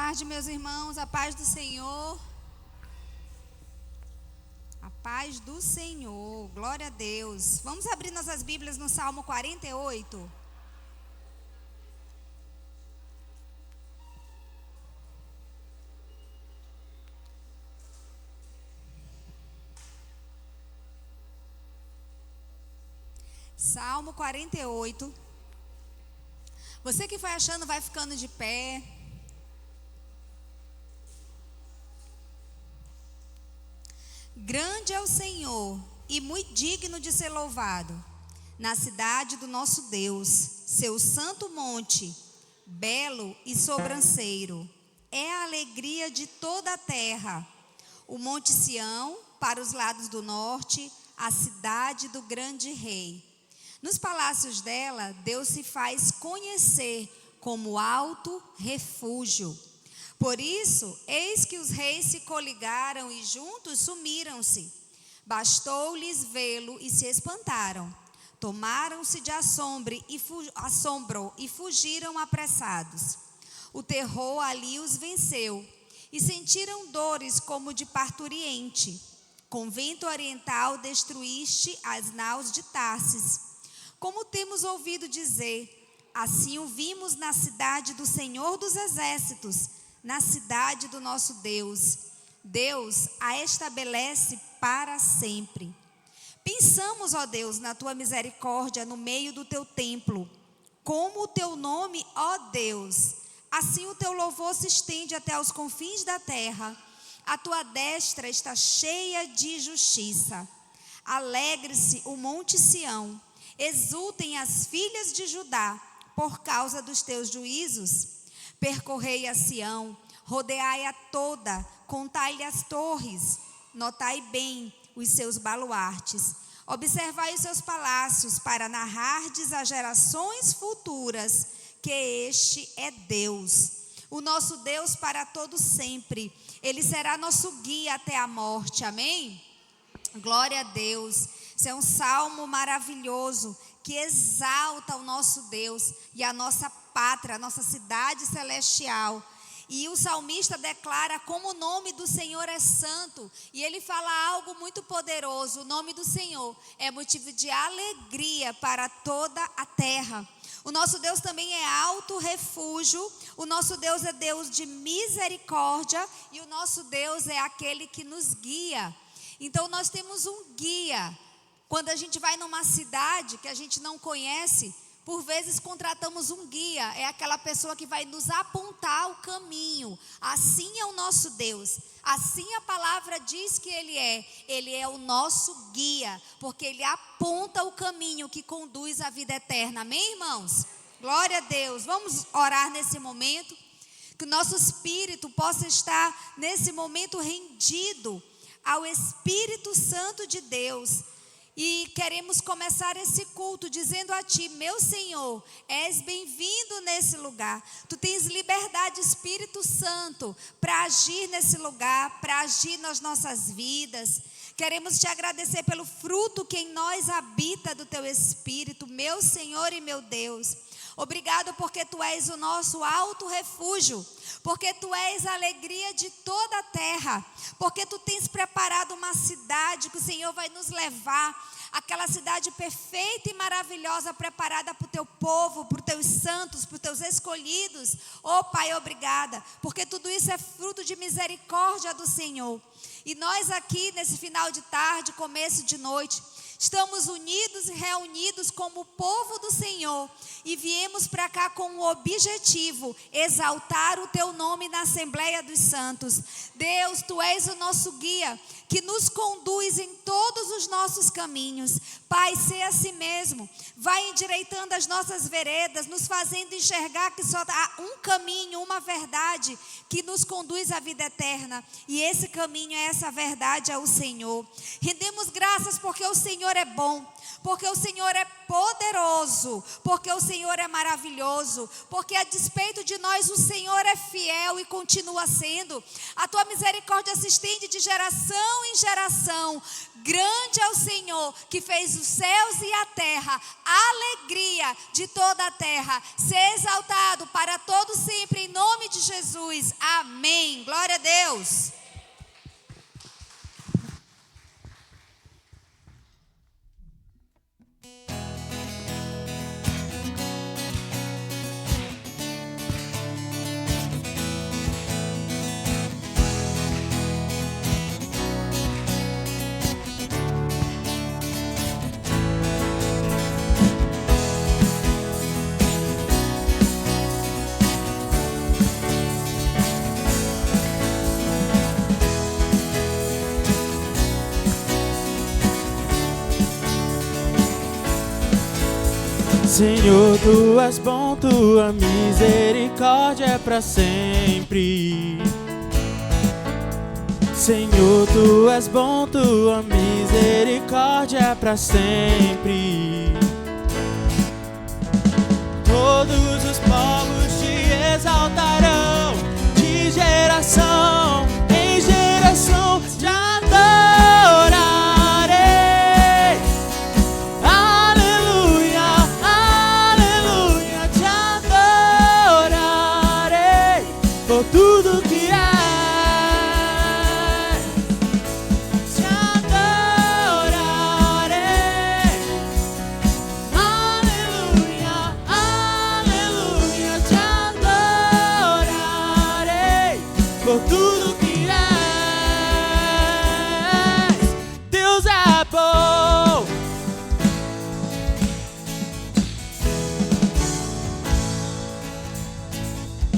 tarde, meus irmãos, a paz do Senhor. A paz do Senhor, glória a Deus. Vamos abrir nossas Bíblias no Salmo 48. Salmo 48. Você que foi achando, vai ficando de pé. Grande é o Senhor e muito digno de ser louvado, na cidade do nosso Deus, seu santo monte, belo e sobranceiro, é a alegria de toda a terra. O monte Sião, para os lados do norte, a cidade do grande rei. Nos palácios dela, Deus se faz conhecer como alto refúgio. Por isso, eis que os reis se coligaram e juntos sumiram-se. Bastou-lhes vê-lo e se espantaram. Tomaram-se de assombro e fugiram apressados. O terror ali os venceu e sentiram dores como de parturiente. Com vento oriental destruíste as naus de Tarsis. Como temos ouvido dizer, assim o vimos na cidade do Senhor dos Exércitos, na cidade do nosso Deus. Deus a estabelece para sempre. Pensamos, ó Deus, na tua misericórdia no meio do teu templo. Como o teu nome, ó Deus, assim o teu louvor se estende até os confins da terra. A tua destra está cheia de justiça. Alegre-se o monte Sião, exultem as filhas de Judá por causa dos teus juízos. Percorrei a Sião, rodeai-a toda, contai-lhe as torres, notai bem os seus baluartes, observai os seus palácios, para narrardes às gerações futuras que este é Deus, o nosso Deus para todo sempre. Ele será nosso guia até a morte, amém? Glória a Deus. Isso é um salmo maravilhoso que exalta o nosso Deus e a nossa pátria, a nossa cidade celestial. E o salmista declara como o nome do Senhor é santo. E ele fala algo muito poderoso. O nome do Senhor é motivo de alegria para toda a terra. O nosso Deus também é alto refúgio. O nosso Deus é Deus de misericórdia. E o nosso Deus é aquele que nos guia. Então nós temos um guia. Quando a gente vai numa cidade que a gente não conhece, por vezes contratamos um guia. É aquela pessoa que vai nos apontar o caminho. Assim é o nosso Deus. Assim a palavra diz que Ele é. Ele é o nosso guia, porque Ele aponta o caminho que conduz à vida eterna. Amém, irmãos? Glória a Deus. Vamos orar nesse momento. Que o nosso espírito possa estar nesse momento rendido ao Espírito Santo de Deus. E queremos começar esse culto dizendo a Ti, meu Senhor, és bem-vindo nesse lugar. Tu tens liberdade, Espírito Santo, para agir nesse lugar, para agir nas nossas vidas. Queremos Te agradecer pelo fruto que em nós habita do Teu Espírito, meu Senhor e meu Deus. Obrigado porque Tu és o nosso alto refúgio, porque Tu és a alegria de toda a terra, porque Tu tens preparado uma cidade que o Senhor vai nos levar, aquela cidade perfeita e maravilhosa, preparada para o Teu povo, para os Teus santos, para os Teus escolhidos. Oh Pai, obrigada, porque tudo isso é fruto de misericórdia do Senhor. E nós aqui nesse final de tarde, começo de noite, estamos unidos e reunidos como o povo do Senhor e viemos para cá com o objetivo, exaltar o Teu nome na Assembleia dos Santos. Deus, Tu és o nosso guia, que nos conduz em todos os nossos caminhos. Pai, sê assim mesmo, vai endireitando as nossas veredas, nos fazendo enxergar que só há um caminho, uma verdade que nos conduz à vida eterna, e esse caminho, essa verdade é o Senhor. Rendemos graças porque o Senhor é bom, porque o Senhor é poderoso, porque o Senhor é maravilhoso, porque a despeito de nós o Senhor é fiel e continua sendo. A tua misericórdia se estende de geração em geração. Grande é o Senhor que fez os céus e a terra, a alegria de toda a terra. Ser exaltado para todo sempre em nome de Jesus. Amém. Glória a Deus. Senhor, tu és bom, tua misericórdia é para sempre. Senhor, tu és bom, tua misericórdia é para sempre. Todos os povos te exaltarão, de geração em geração te adorarei. Tudo que é, te adorarei. Aleluia, aleluia, te adorarei. Por tudo que és, Deus é bom.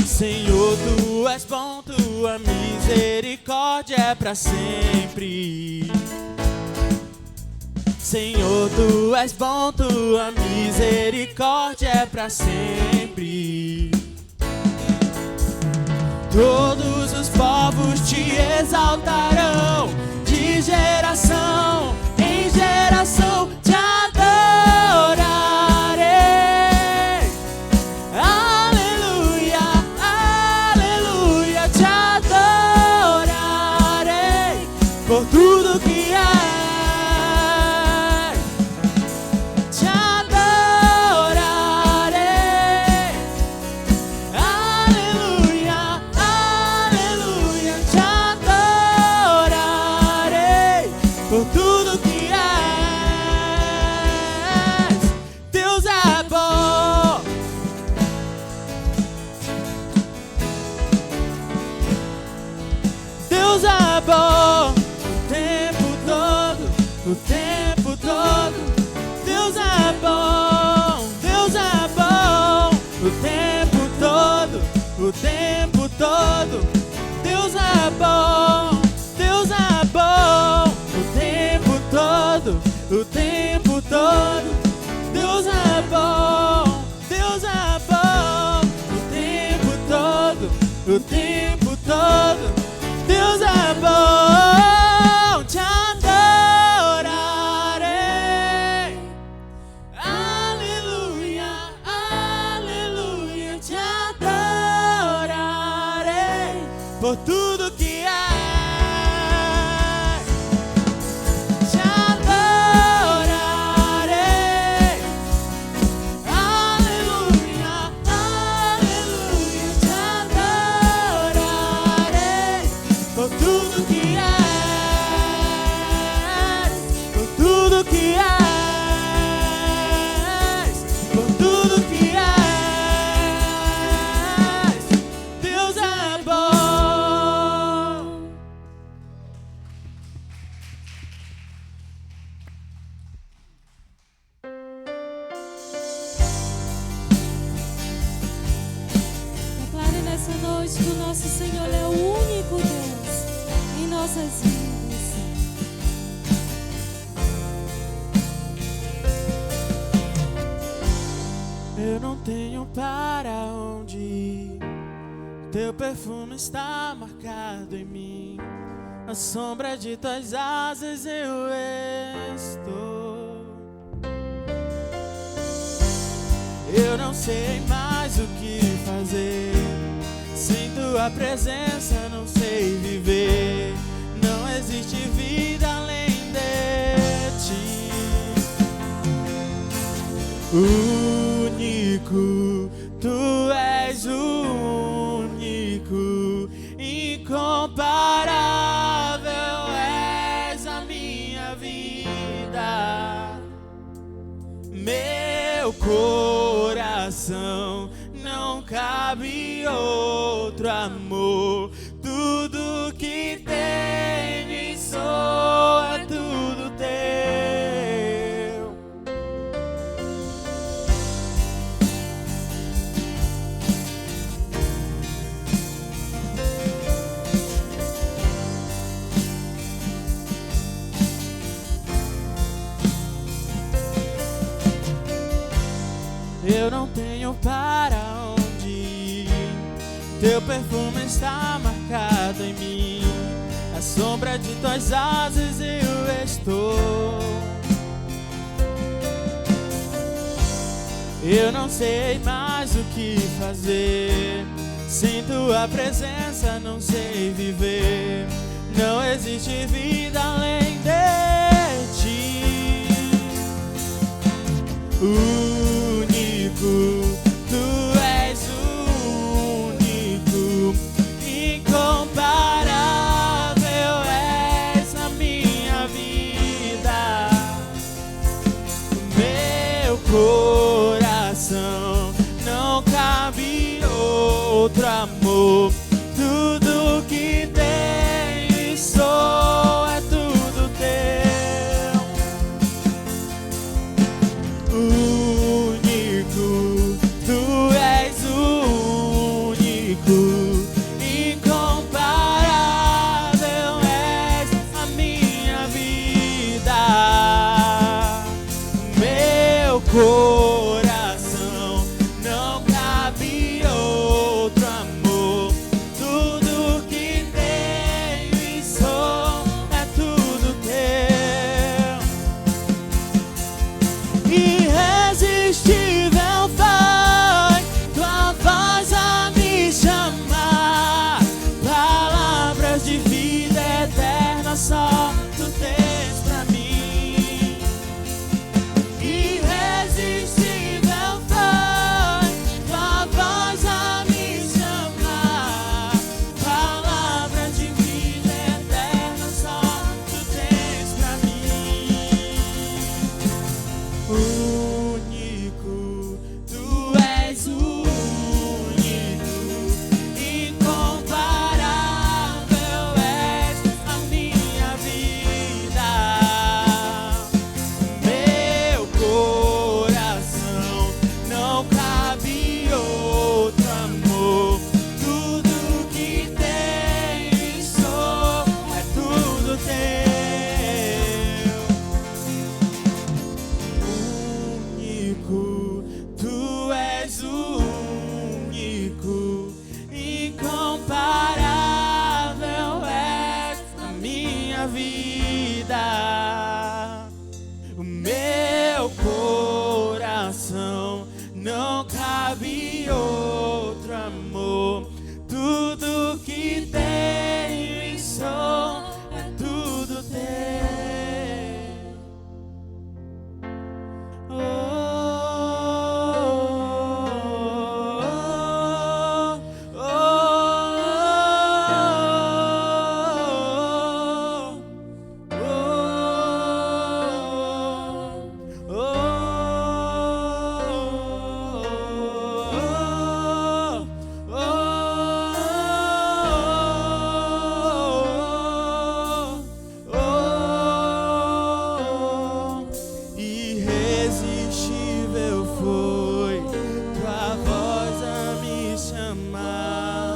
Senhor, tu és bom, tua misericórdia é para sempre. Senhor, tu és bom, tua misericórdia é para sempre. Todos os povos te exaltarão, de geração em geração te adorarei. Aleluia, aleluia, te adorarei por tudo que és. Te adorarei. Aleluia, aleluia, te adorarei por tudo que és. Deus é bom. Deus é bom o tempo todo, o tempo todo. Deus é bom, Deus é bom o tempo todo, o tempo todo. Deus é bom, Deus é bom o tempo todo, o tempo todo. Deus é bom, Deus é bom o tempo todo, o tempo todo. Deus é bom, te adorarei. Aleluia, aleluia, te adorarei por tudo que és. Te adorarei. Aleluia, aleluia, te adorarei por tudo que és, por tudo que és, por tudo que és. Deus é bom. Declare nessa noite que o nosso Senhor é o único Deus em nossas vidas. Eu não tenho para onde ir, teu perfume está marcado em mim. Na sombra de tuas asas eu estou. Eu não sei mais o que fazer. Sem tua presença não sei viver. Não existe vida além de ti. Único, tu és único, incomparável és a minha vida. Meu coração não cabe outro amor. Tudo que tenho e sou é tudo teu. Eu não tenho para onde ir. Teu perfume está marcado em mim. À sombra de tuas asas eu estou. Eu não sei mais o que fazer. Sem tua presença não sei viver. Não existe vida além de ti. Tu és único, incomparável és a minha vida. Meu coração não cabe outro amor. Tudo que tenho e sou é tudo teu. Tu és único, incomparável és a minha vida. Meu coração não cabe outro amor. Tudo que tenho e sou é tudo teu. Irresistível foi tua voz a me chamar. Palavras de vida eterna só tu tens pra mim. Irresistível foi tua voz a me chamar. Palavras de vida eterna só tu tens pra mim. Único, tu és único, incomparável és a minha vida. Meu coração não cabe outro amor. Tudo que tenho e sou é tudo teu. Único, tu és único, incomparável és a minha vida. O meu coração não cabe outro amor. Tudo que tenho e sou é tudo teu. Irresistível foi tua voz a me chamar.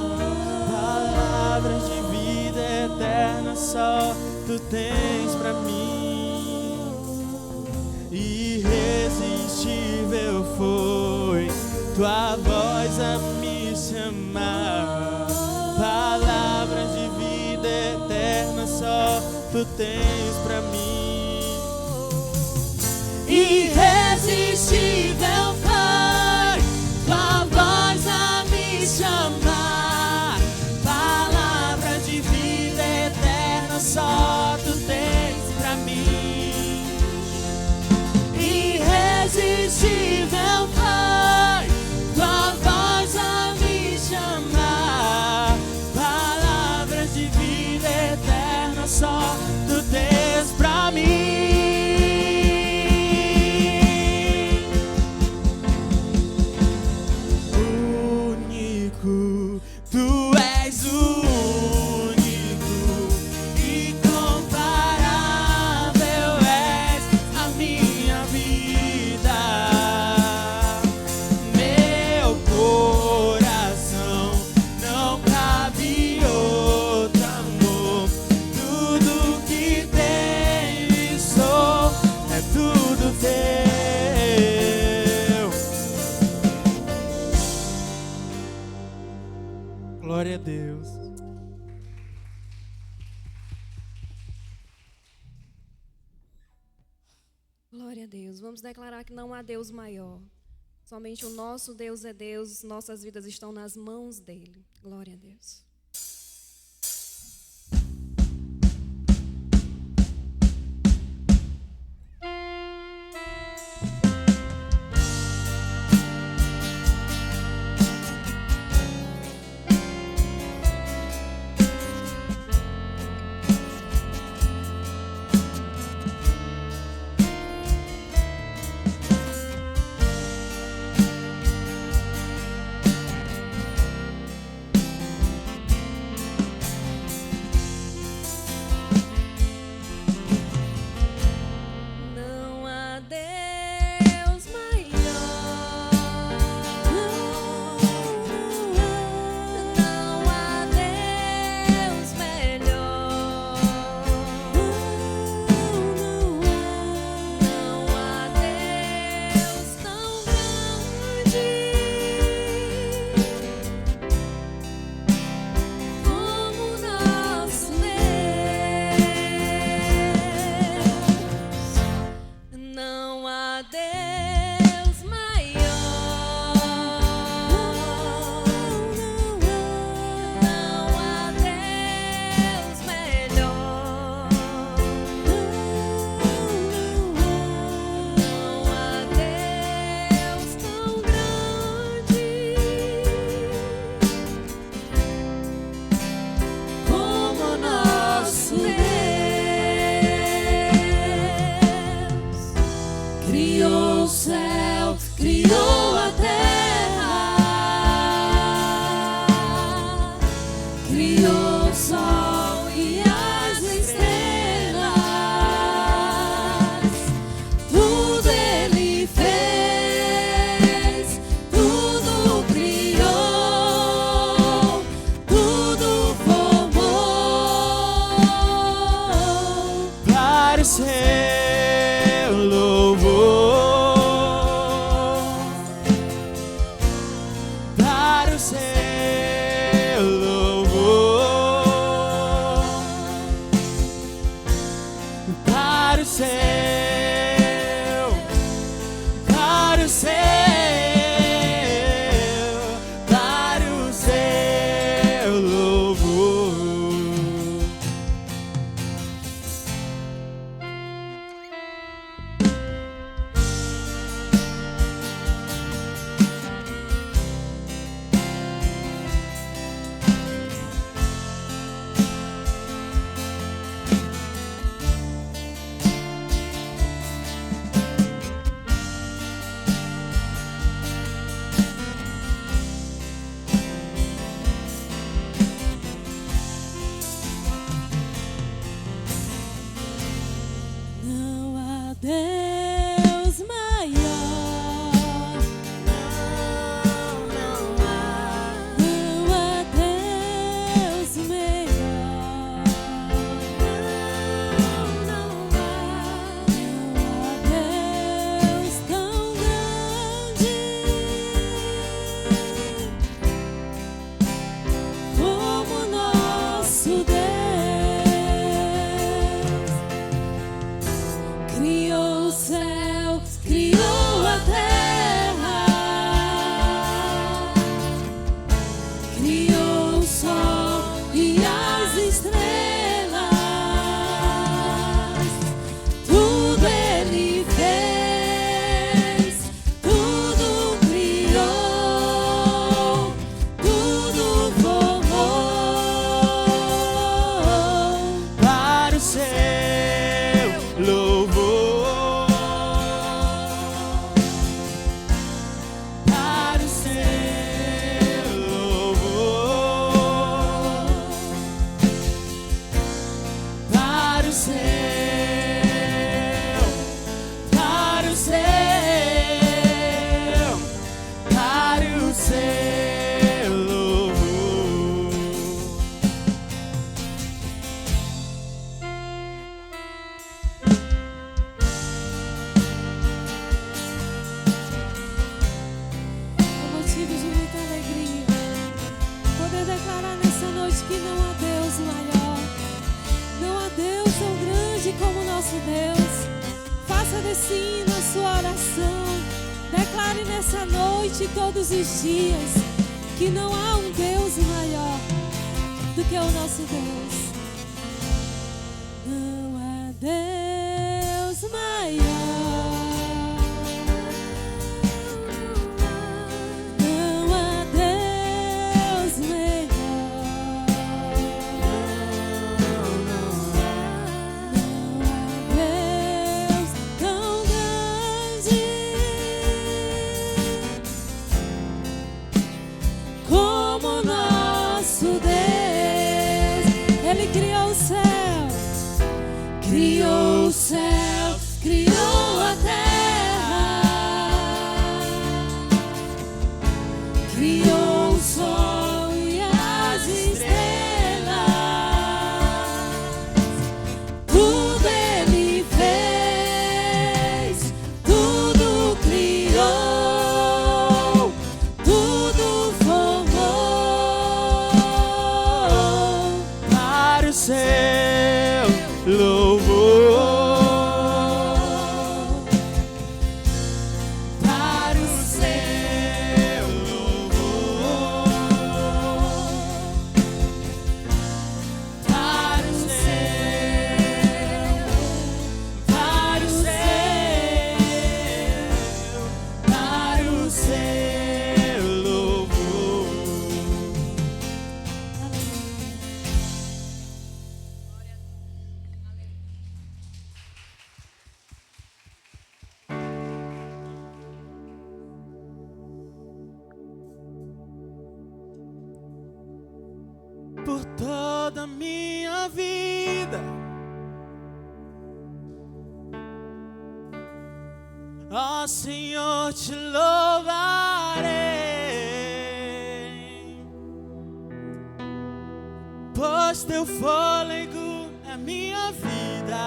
Palavras de vida eterna só tu tens pra mim. Irresistível foi tua voz a me chamar. Palavras de vida eterna só tu tens pra mim. Irresistível foi Glória a Deus. Vamos declarar que não há Deus maior. Somente o nosso Deus é Deus, nossas vidas estão nas mãos dele. Glória a Deus. Faça desse hino a sua oração. Declare nessa noite e todos os dias que não há um Deus maior do que o nosso Deus. Não há Deus maior. Não há Deus melhor. Não há Deus tão grande como nosso Deus. Ele criou o céu, criou o céu, criou a terra, criou o sol e as estrelas. Tudo Ele fez, tudo criou, tudo formou Para o céu, louvor. Para o céu, louvor. Para o céu, para o céu, para o céu, louvor. Por toda a minha vida, ó Senhor, te louvarei, pois teu fôlego é minha vida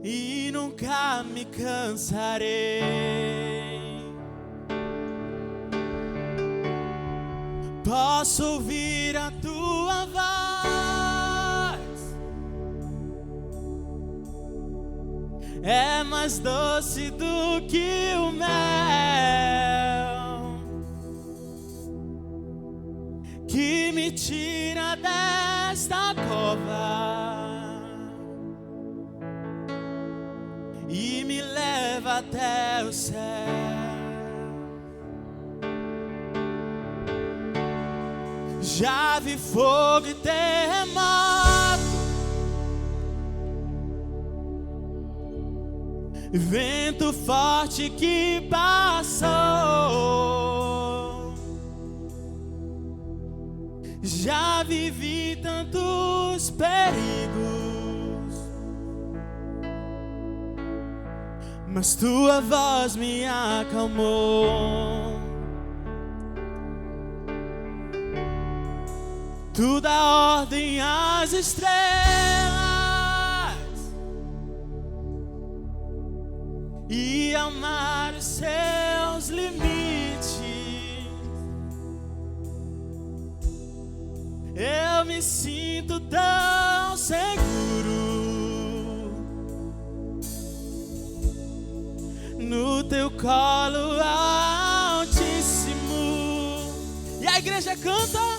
e nunca me cansarei. Posso ouvir a tua voz, é mais doce do que o mel, que me tira desta cova e me leva até o céu. Já vi fogo e terremoto, vento forte que passou. Já vivi tantos perigos, mas tua voz me acalmou. Tu dá ordem às estrelas e ao mar os seus limites. Eu me sinto tão seguro no teu colo altíssimo. E a igreja canta.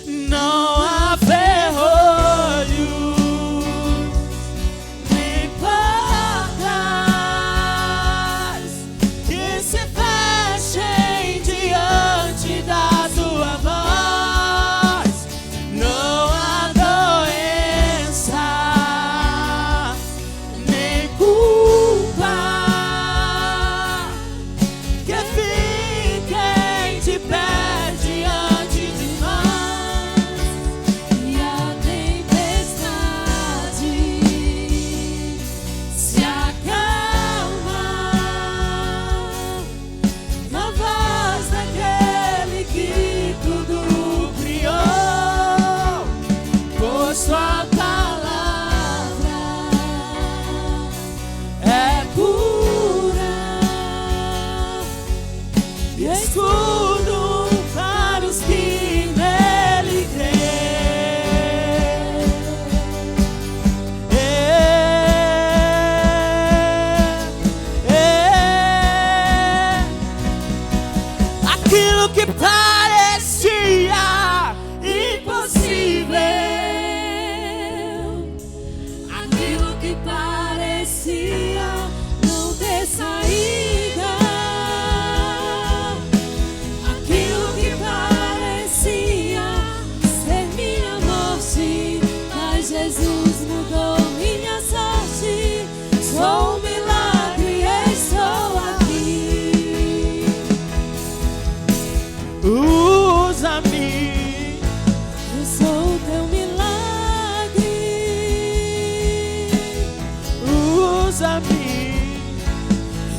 Não há ferrolhos, nem portas que se fechem diante da tua voz. Não há doença, nem culpa que fiquem de pé diante de nós.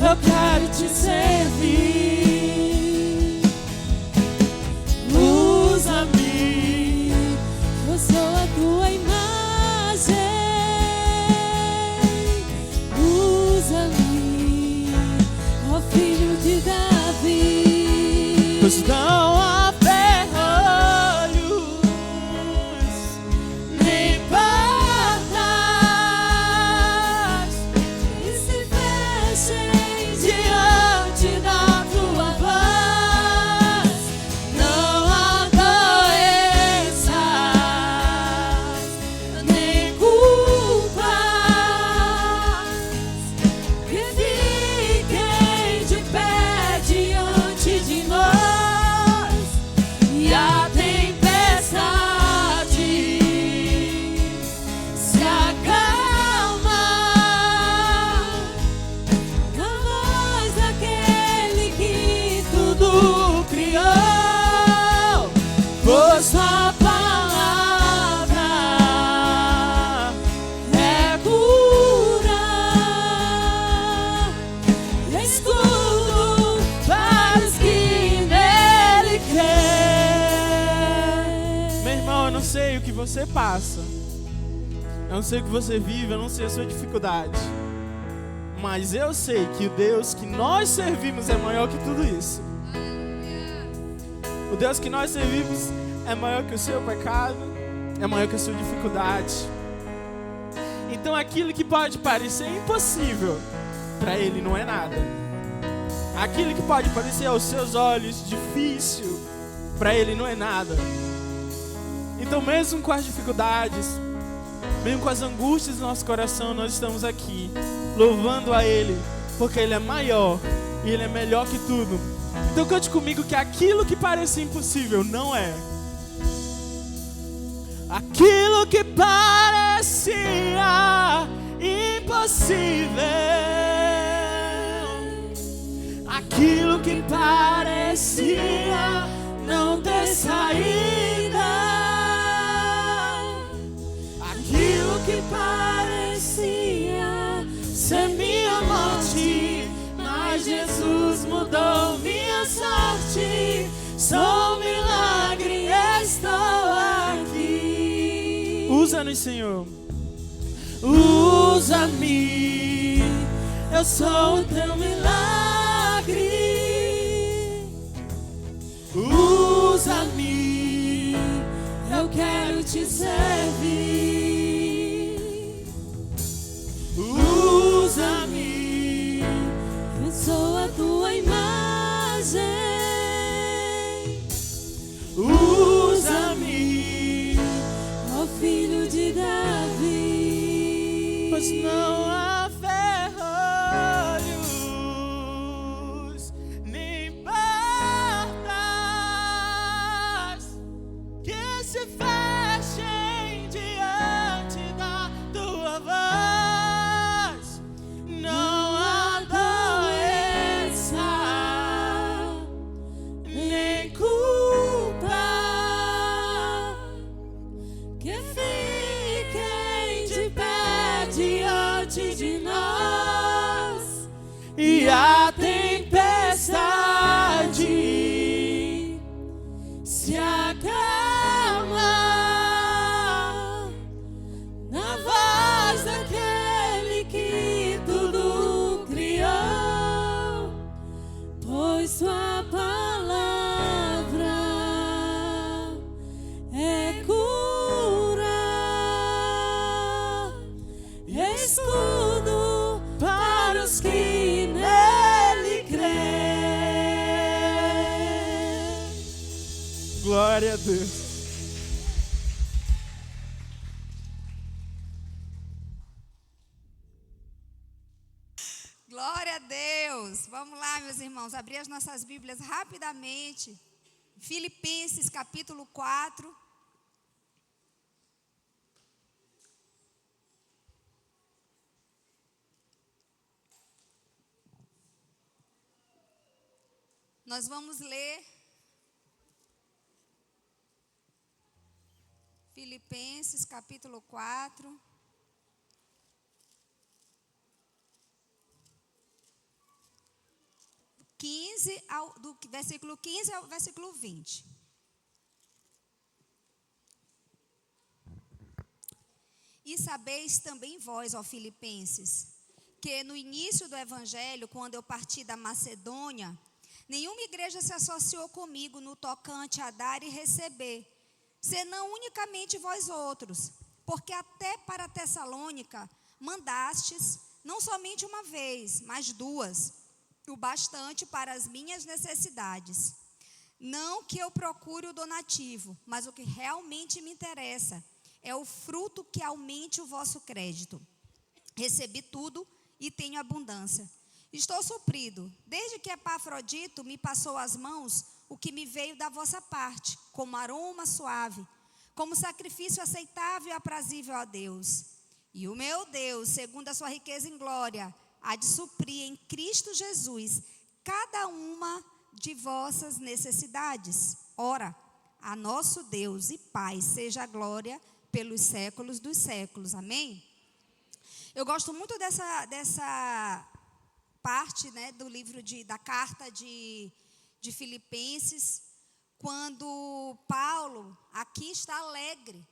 eu quero te servir. Usa-me, eu sou a tua imagem. Usa-me, ó Filho de Davi. pois não há ferrolhos nem portas E se fechem diante da tua voz. Não há doenças nem culpas que fiquem de pé diante de nós. e a tempestade se acalma Na voz daquele que tudo criou, pois sua palavra é cura, escudo para os que nele creem. Meu irmão, eu não sei o que você passa, eu não sei o que você vive, eu não sei a sua dificuldade, mas eu sei que o Deus que nós servimos é maior que tudo isso. O Deus que nós servimos é maior que o seu pecado, é maior que a sua dificuldade. Então aquilo que pode parecer impossível, para Ele não é nada. Aquilo que pode parecer aos seus olhos difícil, para Ele não é nada. Então mesmo com as dificuldades, mesmo com as angústias do nosso coração, nós estamos aqui, louvando a Ele, porque Ele é maior e Ele é melhor que tudo. Então cante comigo que aquilo que parece impossível não é. Aquilo que parecia impossível, aquilo que parecia não ter saída, aquilo que parecia ser minha morte, mas Jesus mudou minha sorte. Sou um milagre, estou aqui. Usa-nos, Senhor. Usa-me, eu sou o teu milagre. Usa-me, eu quero te servir. usa-me, Eu sou a tua imagem. usa-me, Ó Filho de Davi. pois não há ferrolhos nem portas que se fechem diante da tua voz. Não há doença nem culpa Que fiquem de pé diante de nós. e a tempestade Se acalma na voz daquele que tudo criou, pois sua palavra é cura, escudo para os que nele creem. glória a Deus. Glória a Deus. Vamos lá, meus irmãos, abrir as nossas Bíblias rapidamente. Filipenses capítulo 4. Nós vamos ler Filipenses capítulo 4. versículo 15 ao versículo 20. E sabeis também vós, ó Filipenses, que no início do evangelho, quando eu parti da Macedônia, nenhuma igreja se associou comigo no tocante a dar e receber, senão unicamente vós outros, porque até para Tessalônica mandastes, não somente uma vez, mas 2, o bastante para as minhas necessidades. Não que eu procure o donativo, mas o que realmente me interessa é o fruto que aumente o vosso crédito. Recebi tudo e tenho abundância. Estou suprido, desde que Epafrodito me passou às mãos o que me veio da vossa parte, como aroma suave, como sacrifício aceitável e aprazível a Deus. E o meu Deus, segundo a sua riqueza em glória, há de suprir em Cristo Jesus cada uma de vossas necessidades. Ora, a nosso Deus e Pai seja a glória pelos séculos dos séculos. Amém? Eu gosto muito dessa parte, né, do livro da carta de Filipenses, quando Paulo aqui está alegre.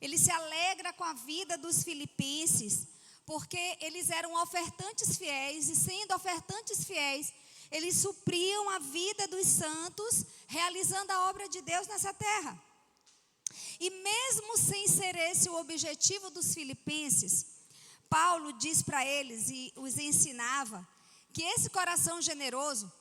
Ele se alegra com a vida dos filipenses, porque eles eram ofertantes fiéis, e sendo ofertantes fiéis, eles supriam a vida dos santos, realizando a obra de Deus nessa terra. E mesmo sem ser esse o objetivo dos filipenses, Paulo diz para eles e os ensinava que esse coração generoso,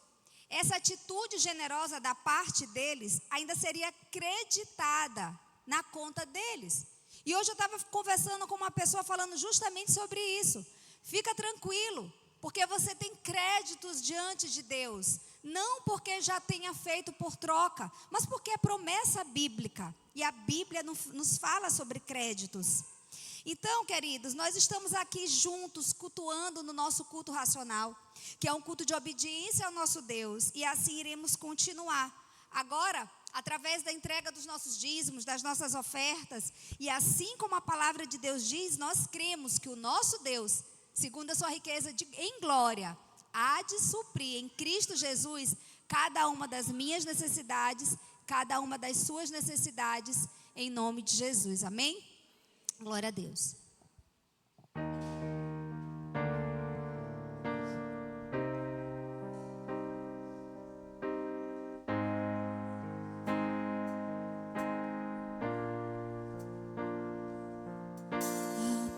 essa atitude generosa da parte deles, ainda seria creditada na conta deles. E hoje eu estava conversando com uma pessoa falando justamente sobre isso. Fica tranquilo, porque você tem créditos diante de Deus. Não porque já tenha feito por troca, mas porque é promessa bíblica. E a Bíblia nos fala sobre créditos. Então, queridos, nós estamos aqui juntos, cultuando no nosso culto racional, que é um culto de obediência ao nosso Deus. E assim iremos continuar. Agora, através da entrega dos nossos dízimos, das nossas ofertas, e assim como a palavra de Deus diz, nós cremos que o nosso Deus, segundo a sua riqueza em glória, há de suprir em Cristo Jesus cada uma das minhas necessidades, cada uma das suas necessidades, em nome de Jesus. Amém? Glória a Deus.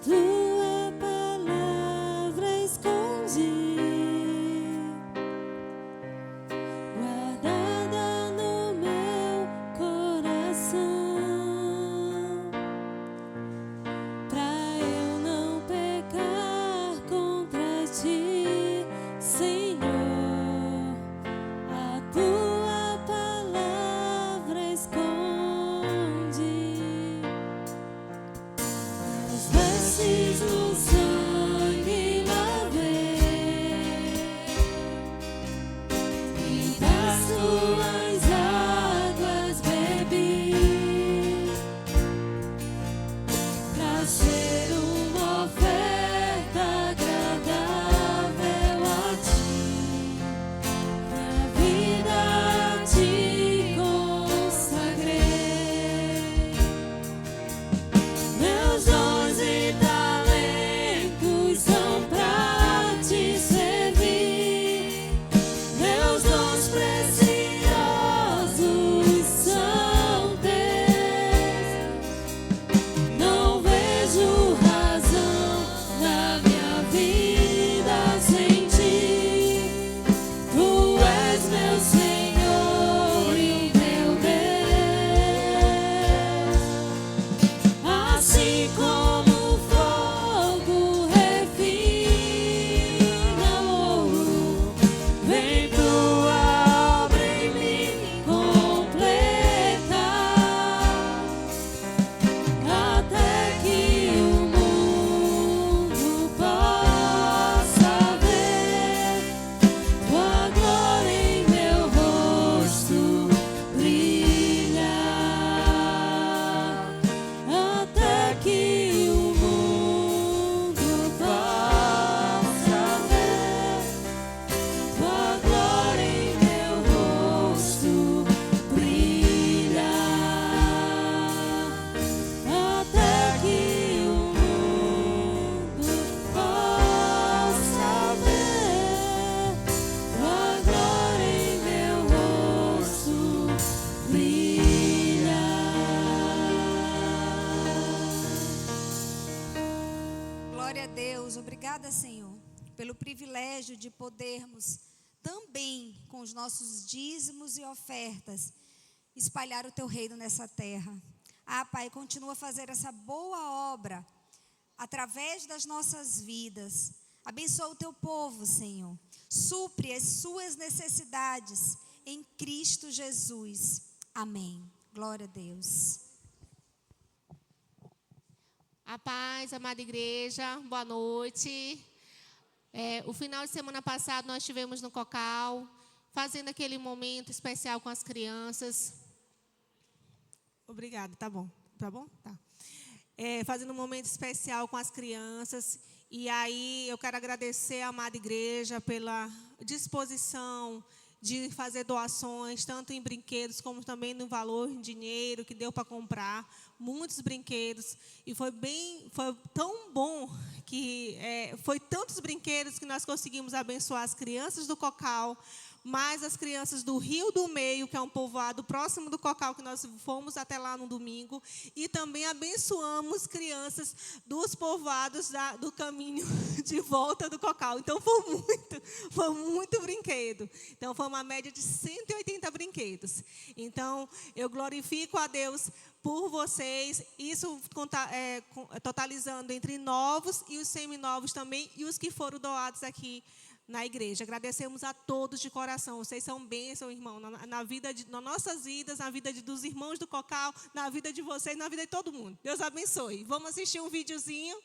Tua palavra escondi, guardada no meu coração, pra eu não pecar contra ti, Senhor. A tua palavra esconde as vestes no sangue lavei, e das tuas águas bebi, pra ser uma oferta agradável a ti, minha vida a ti consagrei. Meus dons e talentos são pra te servir, meus dons preciosos são teus. Não vejo razão na minha vida sem ti. Tu és meu Senhor e meu Deus. Assim como o fogo refina o ouro, vem tua obra em mim completar, até que o mundo possa ver tua glória em meu rosto brilhar, até que Glória a Deus. Obrigada, Senhor, pelo privilégio de podermos também, com os nossos dízimos e ofertas, espalhar o teu reino nessa terra. Ah, Pai, continua a fazer essa boa obra através das nossas vidas. Abençoa o teu povo, Senhor. Supre as suas necessidades em Cristo Jesus. Amém. Glória a Deus. A paz, amada igreja, boa noite. O final de semana passado nós estivemos no Cocal, fazendo aquele momento especial com as crianças. Obrigada, tá bom? Tá bom? Tá. Fazendo um momento especial com as crianças. E aí eu quero agradecer à amada igreja pela disposição de fazer doações, tanto em brinquedos como também no valor em dinheiro que deu para comprar muitos brinquedos. E foi tão bom que foi tantos brinquedos que nós conseguimos abençoar as crianças do Cocal, mais as crianças do Rio do Meio, que é um povoado próximo do Cocal, que nós fomos até lá no domingo, e também abençoamos crianças dos povoados do caminho de volta do Cocal. Então, foi muito brinquedo. Então, foi uma média de 180 brinquedos. Então, eu glorifico a Deus por vocês, isso totalizando entre novos e os seminovos também, e os que foram doados aqui na igreja. Agradecemos a todos de coração. Vocês são bênção, irmão, nas nossas vidas, na vida dos irmãos do Cocal, na vida de vocês, na vida de todo mundo. Deus abençoe. Vamos assistir um videozinho,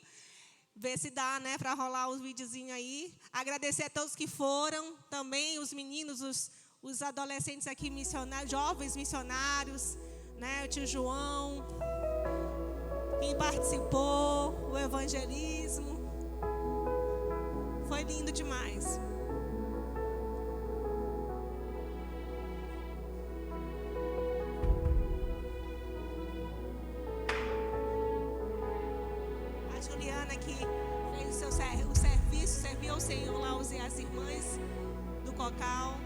ver se dá, né, para rolar os videozinhos aí. Agradecer a todos que foram, também os meninos, os adolescentes aqui missionários, jovens missionários, né, o tio João, quem participou, o evangelismo. Foi lindo demais. A Juliana que fez o serviço, serviu ao Senhor lá, as irmãs do Cocal.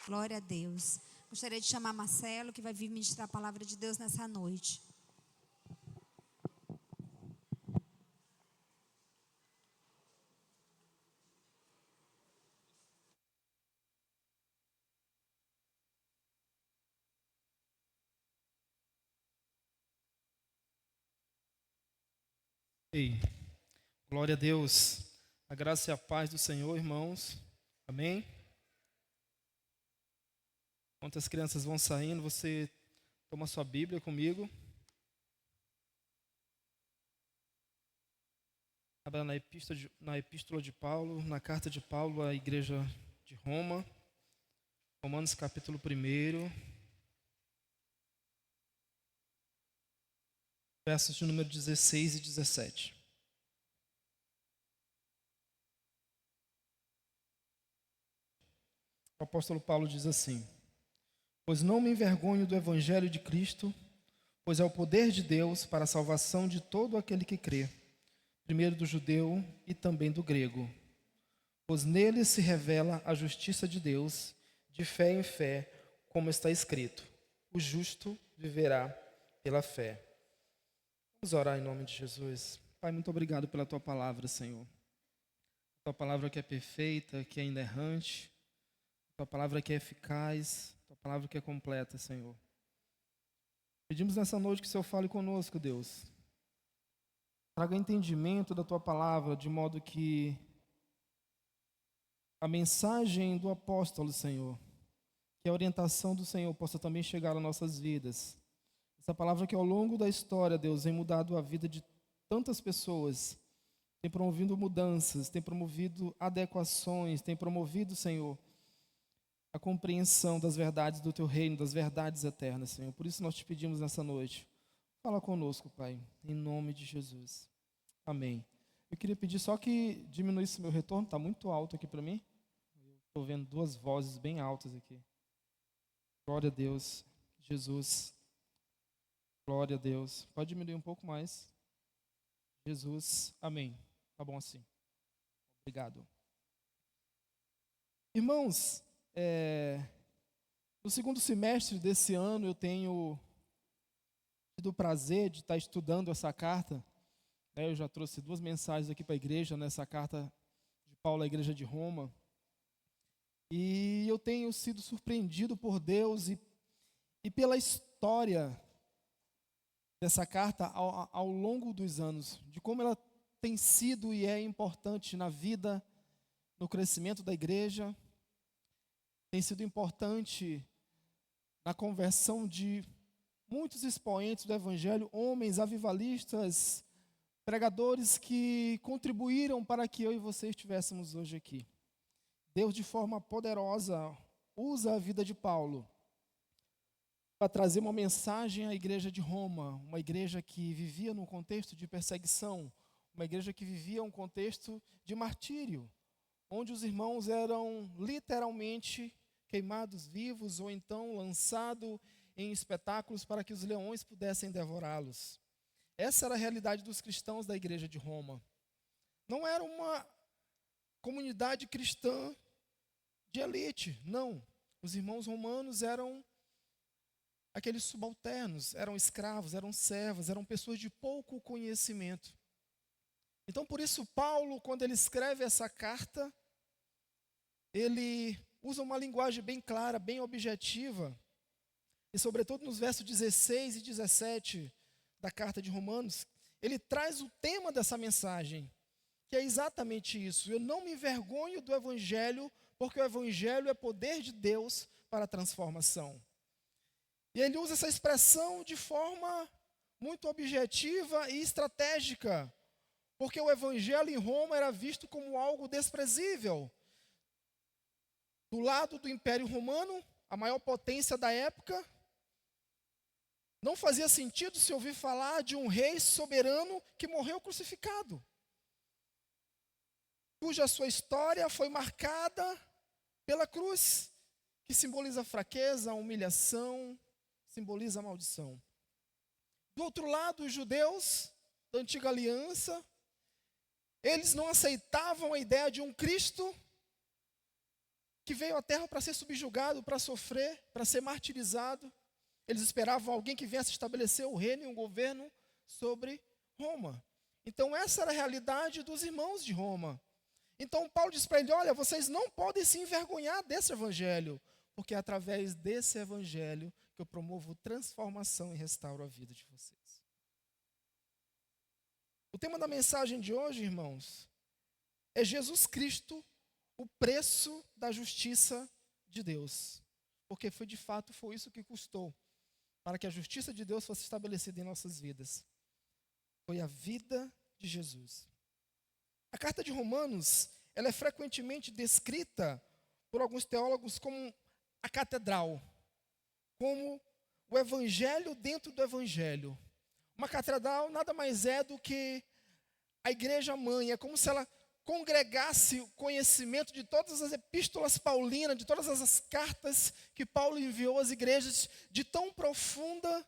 Glória a Deus. Gostaria de chamar Marcelo, que vai vir ministrar a palavra de Deus nessa noite. Ei, glória a Deus. A graça e a paz do Senhor, irmãos. Amém? Enquanto as crianças vão saindo, você toma sua Bíblia comigo. Abra na epístola de Paulo, na carta de Paulo à igreja de Roma. Romanos capítulo 1. Versos de número 16 e 17. O apóstolo Paulo diz assim: Pois não me envergonho do evangelho de Cristo, pois é o poder de Deus para a salvação de todo aquele que crê, primeiro do judeu e também do grego. Pois nele se revela a justiça de Deus, de fé em fé, como está escrito: o justo viverá pela fé. Vamos orar em nome de Jesus. Pai, muito obrigado pela Tua palavra, Senhor. Tua palavra que é perfeita, que é inerrante, Tua palavra que é eficaz, Tua palavra que é completa, Senhor. Pedimos nessa noite que o Senhor fale conosco, Deus. Traga entendimento da Tua palavra, de modo que a mensagem do apóstolo, Senhor, que a orientação do Senhor possa também chegar às nossas vidas. Essa palavra que ao longo da história, Deus, tem mudado a vida de tantas pessoas, tem promovido mudanças, tem promovido adequações, tem promovido, Senhor, a compreensão das verdades do Teu reino, das verdades eternas, Senhor. Por isso nós te pedimos nessa noite, fala conosco, Pai, em nome de Jesus. Amém. Eu queria pedir só que diminuísse meu retorno, está muito alto aqui para mim. Estou vendo duas vozes bem altas aqui. Glória a Deus, Jesus. Glória a Deus. Pode diminuir um pouco mais. Jesus, amém. Tá bom assim. Obrigado. Irmãos, no segundo semestre desse ano eu tenho tido o prazer de estar estudando essa carta. Eu já trouxe 2 mensagens aqui para a igreja, nessa carta de Paulo à igreja de Roma. E eu tenho sido surpreendido por Deus e pela história dessa carta ao longo dos anos, de como ela tem sido e é importante na vida, no crescimento da igreja, tem sido importante na conversão de muitos expoentes do evangelho, homens avivalistas, pregadores que contribuíram para que eu e você estivéssemos hoje aqui. Deus, de forma poderosa, usa a vida de Paulo para trazer uma mensagem à igreja de Roma, uma igreja que vivia num contexto de perseguição, uma igreja que vivia um contexto de martírio, onde os irmãos eram literalmente queimados vivos ou então lançados em espetáculos para que os leões pudessem devorá-los. Essa era a realidade dos cristãos da igreja de Roma. Não era uma comunidade cristã de elite, não. Os irmãos romanos eram aqueles subalternos, eram escravos, eram servos, eram pessoas de pouco conhecimento. Então, por isso, Paulo, quando ele escreve essa carta, ele usa uma linguagem bem clara, bem objetiva, e sobretudo nos versos 16 e 17 da carta de Romanos, ele traz o tema dessa mensagem, que é exatamente isso: eu não me envergonho do evangelho, porque o evangelho é poder de Deus para a transformação. E ele usa essa expressão de forma muito objetiva e estratégica, porque o evangelho em Roma era visto como algo desprezível. Do lado do Império Romano, a maior potência da época, não fazia sentido se ouvir falar de um rei soberano que morreu crucificado, cuja sua história foi marcada pela cruz, que simboliza a fraqueza, a humilhação, simboliza a maldição. Do outro lado, os judeus da antiga aliança, eles não aceitavam a ideia de um Cristo que veio à terra para ser subjugado, para sofrer, para ser martirizado. Eles esperavam alguém que viesse estabelecer o reino e um governo sobre Roma. Então essa era a realidade dos irmãos de Roma. Então Paulo diz para ele: olha, vocês não podem se envergonhar desse evangelho, porque é através desse evangelho que eu promovo transformação e restauro a vida de vocês. O tema da mensagem de hoje, irmãos, é Jesus Cristo, o preço da justiça de Deus. Porque de fato foi isso que custou para que a justiça de Deus fosse estabelecida em nossas vidas. Foi a vida de Jesus. A carta de Romanos, ela é frequentemente descrita por alguns teólogos como a catedral, como o evangelho dentro do evangelho. Uma catedral nada mais é do que a igreja mãe, é como se ela congregasse o conhecimento de todas as epístolas paulinas, de todas as cartas que Paulo enviou às igrejas, de tão profunda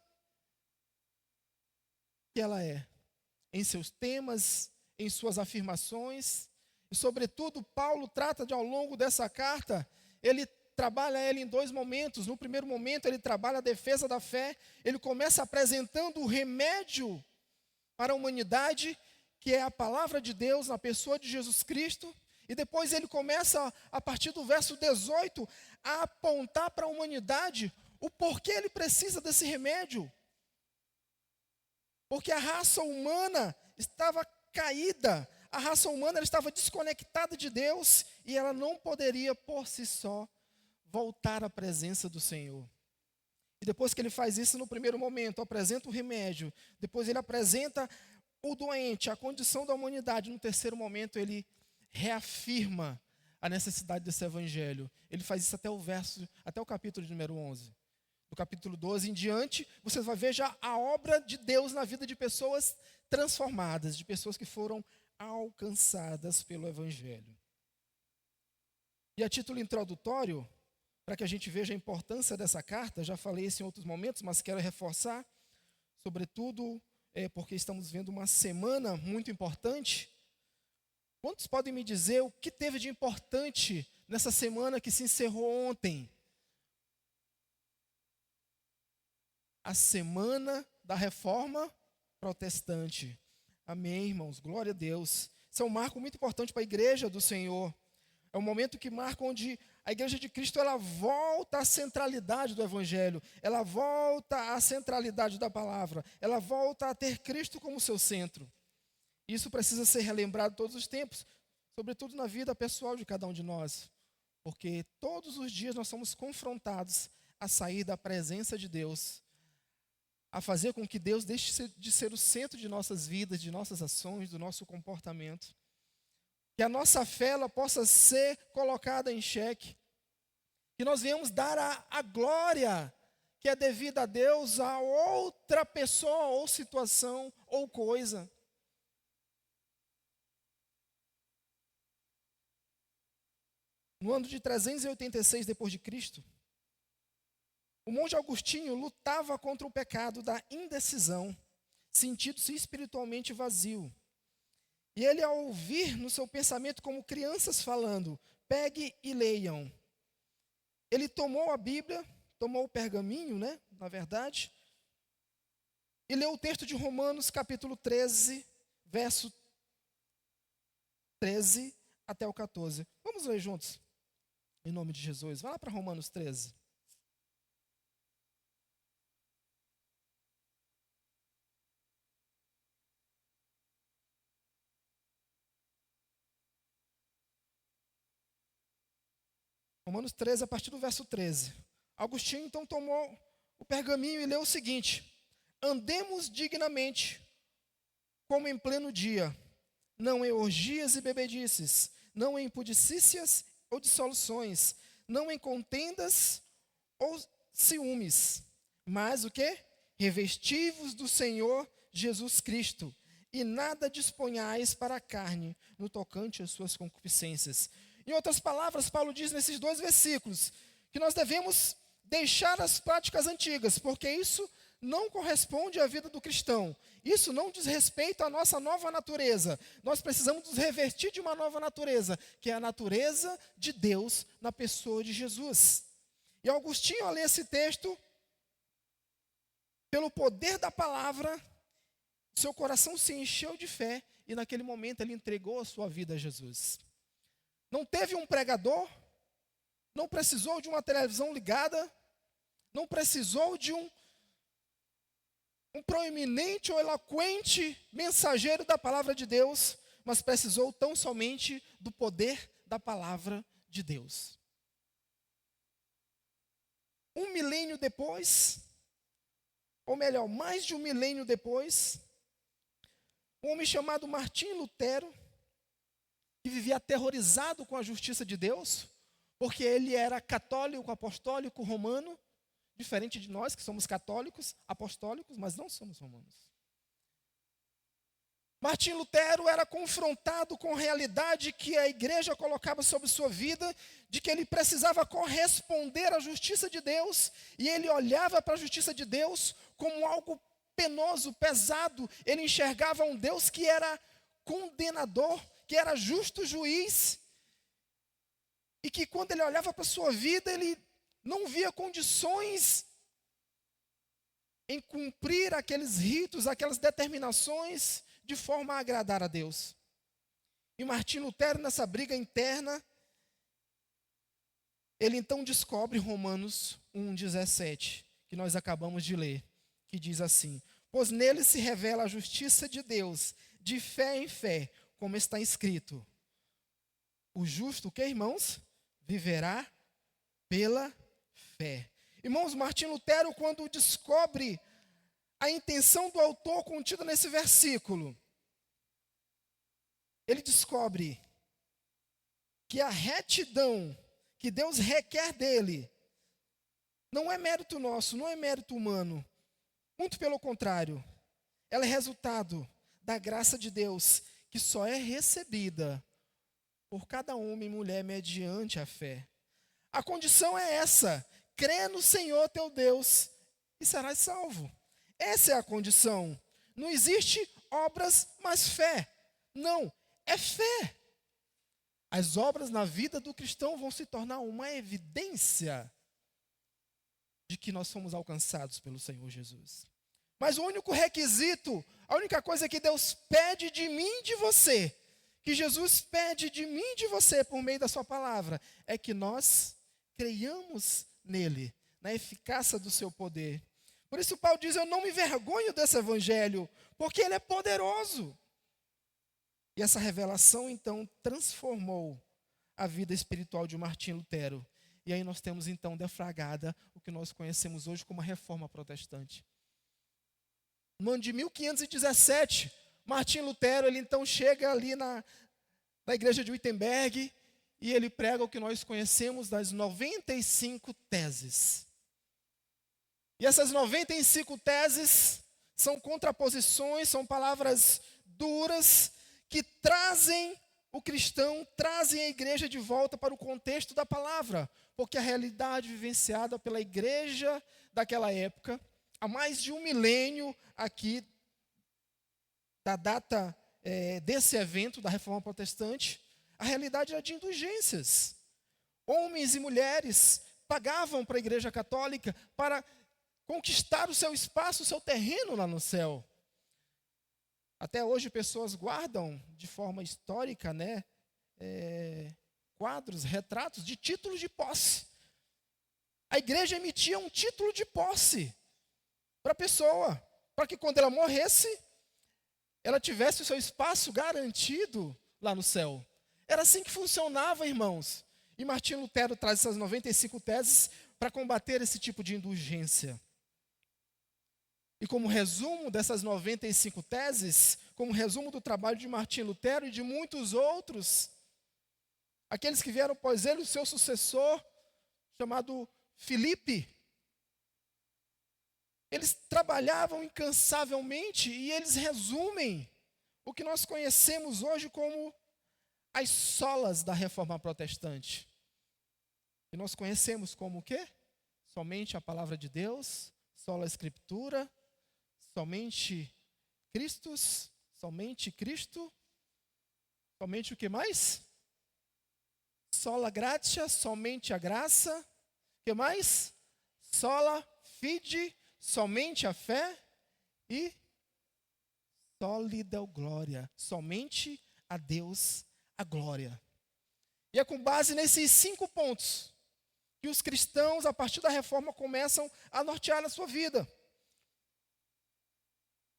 que ela é, em seus temas, em suas afirmações. E, sobretudo, Paulo trata de, ao longo dessa carta, ele trabalha ela em dois momentos. No primeiro momento, ele trabalha a defesa da fé. Ele começa apresentando o remédio para a humanidade, que é a palavra de Deus na pessoa de Jesus Cristo. E depois ele começa, a partir do verso 18, a apontar para a humanidade o porquê ele precisa desse remédio. Porque a raça humana estava caída, a raça humana ela estava desconectada de Deus e ela não poderia por si só voltar à presença do Senhor. E depois que ele faz isso no primeiro momento, apresenta o remédio, depois ele apresenta o doente, a condição da humanidade, no terceiro momento ele reafirma a necessidade desse evangelho. Ele faz isso até o capítulo de número 11. Do capítulo 12 em diante, você vai ver já a obra de Deus na vida de pessoas transformadas, de pessoas que foram alcançadas pelo evangelho. E a título introdutório, para que a gente veja a importância dessa carta, já falei isso em outros momentos, mas quero reforçar, sobretudo porque estamos vendo uma semana muito importante. Quantos podem me dizer o que teve de importante nessa semana que se encerrou ontem? A semana da Reforma Protestante. Amém, irmãos? Glória a Deus. Isso é um marco muito importante para a igreja do Senhor. É um momento que marca onde a igreja de Cristo ela volta à centralidade do evangelho, ela volta à centralidade da palavra, ela volta a ter Cristo como seu centro. Isso precisa ser relembrado todos os tempos, sobretudo na vida pessoal de cada um de nós, porque todos os dias nós somos confrontados a sair da presença de Deus, a fazer com que Deus deixe de ser o centro de nossas vidas, de nossas ações, do nosso comportamento. Que a nossa fé ela possa ser colocada em xeque. Que nós venhamos dar a glória que é devida a Deus a outra pessoa, ou situação, ou coisa. No ano de 386 depois de Cristo, o monge Agostinho lutava contra o pecado da indecisão, sentindo-se espiritualmente vazio. E ele, ao ouvir no seu pensamento como crianças falando, pegue e leiam. Ele tomou a Bíblia, tomou o pergaminho, na verdade, e leu o texto de Romanos, capítulo 13, verso 13 até o 14. Vamos ler juntos, em nome de Jesus. Vai lá para Romanos 13. Romanos 13, a partir do verso 13. Agostinho, então, tomou o pergaminho e leu o seguinte: andemos dignamente, como em pleno dia, não em orgias e bebedices, não em impudicícias ou dissoluções, não em contendas ou ciúmes, mas o quê? Revestivos do Senhor Jesus Cristo, e nada disponhais para a carne, no tocante às suas concupiscências. Em outras palavras, Paulo diz nesses dois versículos que nós devemos deixar as práticas antigas, porque isso não corresponde à vida do cristão. Isso não diz respeito à nossa nova natureza. Nós precisamos nos revestir de uma nova natureza, que é a natureza de Deus na pessoa de Jesus. E Agostinho, ao ler esse texto, pelo poder da palavra, seu coração se encheu de fé e naquele momento ele entregou a sua vida a Jesus. Não teve um pregador, não precisou de uma televisão ligada, não precisou de um proeminente ou eloquente mensageiro da palavra de Deus, mas precisou tão somente do poder da palavra de Deus. 1 milênio depois, ou melhor, mais de 1 milênio depois, um homem chamado Martim Lutero, que vivia aterrorizado com a justiça de Deus, porque ele era católico, apostólico, romano, diferente de nós que somos católicos, apostólicos, mas não somos romanos. Martim Lutero era confrontado com a realidade que a igreja colocava sobre sua vida, de que ele precisava corresponder à justiça de Deus, e ele olhava para a justiça de Deus como algo penoso, pesado. Ele enxergava um Deus que era condenador, que era justo juiz, e que quando ele olhava para a sua vida, ele não via condições em cumprir aqueles ritos, aquelas determinações, de forma a agradar a Deus. E Martim Lutero, nessa briga interna, ele então descobre Romanos 1,17, que nós acabamos de ler, que diz assim: pois nele se revela a justiça de Deus, de fé em fé, como está escrito: o justo, o que, irmãos? Viverá pela fé. Irmãos, Martim Lutero, quando descobre a intenção do autor contida nesse versículo, ele descobre que a retidão que Deus requer dele não é mérito nosso, não é mérito humano. Muito pelo contrário, ela é resultado da graça de Deus, que só é recebida por cada homem e mulher mediante a fé. A condição é essa: crê no Senhor teu Deus e serás salvo. Essa é a condição. Não existe obras, mas fé. Não, é fé. As obras na vida do cristão vão se tornar uma evidência de que nós somos alcançados pelo Senhor Jesus. Mas o único requisito, a única coisa que Deus pede de mim e de você, que Jesus pede de mim e de você por meio da sua palavra, é que nós creiamos nele, na eficácia do seu poder. Por isso Paulo diz: eu não me envergonho desse evangelho, porque ele é poderoso. E essa revelação então transformou a vida espiritual de Martim Lutero. E aí nós temos então deflagrada o que nós conhecemos hoje como a Reforma Protestante. No ano de 1517, Martim Lutero, ele então chega ali na igreja de Wittenberg, e ele prega o que nós conhecemos das 95 teses. E essas 95 teses são contraposições, são palavras duras que trazem o cristão, trazem a igreja de volta para o contexto da palavra, porque a realidade vivenciada pela igreja daquela época, há mais de 1 milênio aqui da data desse evento da Reforma Protestante, a realidade era de indulgências. Homens e mulheres pagavam para a igreja católica para conquistar o seu espaço, o seu terreno lá no céu. Até hoje pessoas guardam de forma histórica, quadros, retratos de títulos de posse. A igreja emitia um título de posse para a pessoa, para que quando ela morresse, ela tivesse o seu espaço garantido lá no céu. Era assim que funcionava, irmãos. E Martim Lutero traz essas 95 teses para combater esse tipo de indulgência. E como resumo dessas 95 teses, como resumo do trabalho de Martim Lutero e de muitos outros, aqueles que vieram após ele, o seu sucessor, chamado Filipe, eles trabalhavam incansavelmente e eles resumem o que nós conhecemos hoje como as solas da Reforma Protestante. E nós conhecemos como o quê? Somente a palavra de Deus, sola Escritura, somente Cristo, somente o que mais? Sola gratia, somente a graça, o que mais? Sola fide, somente a fé, e soli deo glória, somente a Deus a glória. E é com base nesses 5 pontos que os cristãos, a partir da reforma, começam a nortear a sua vida.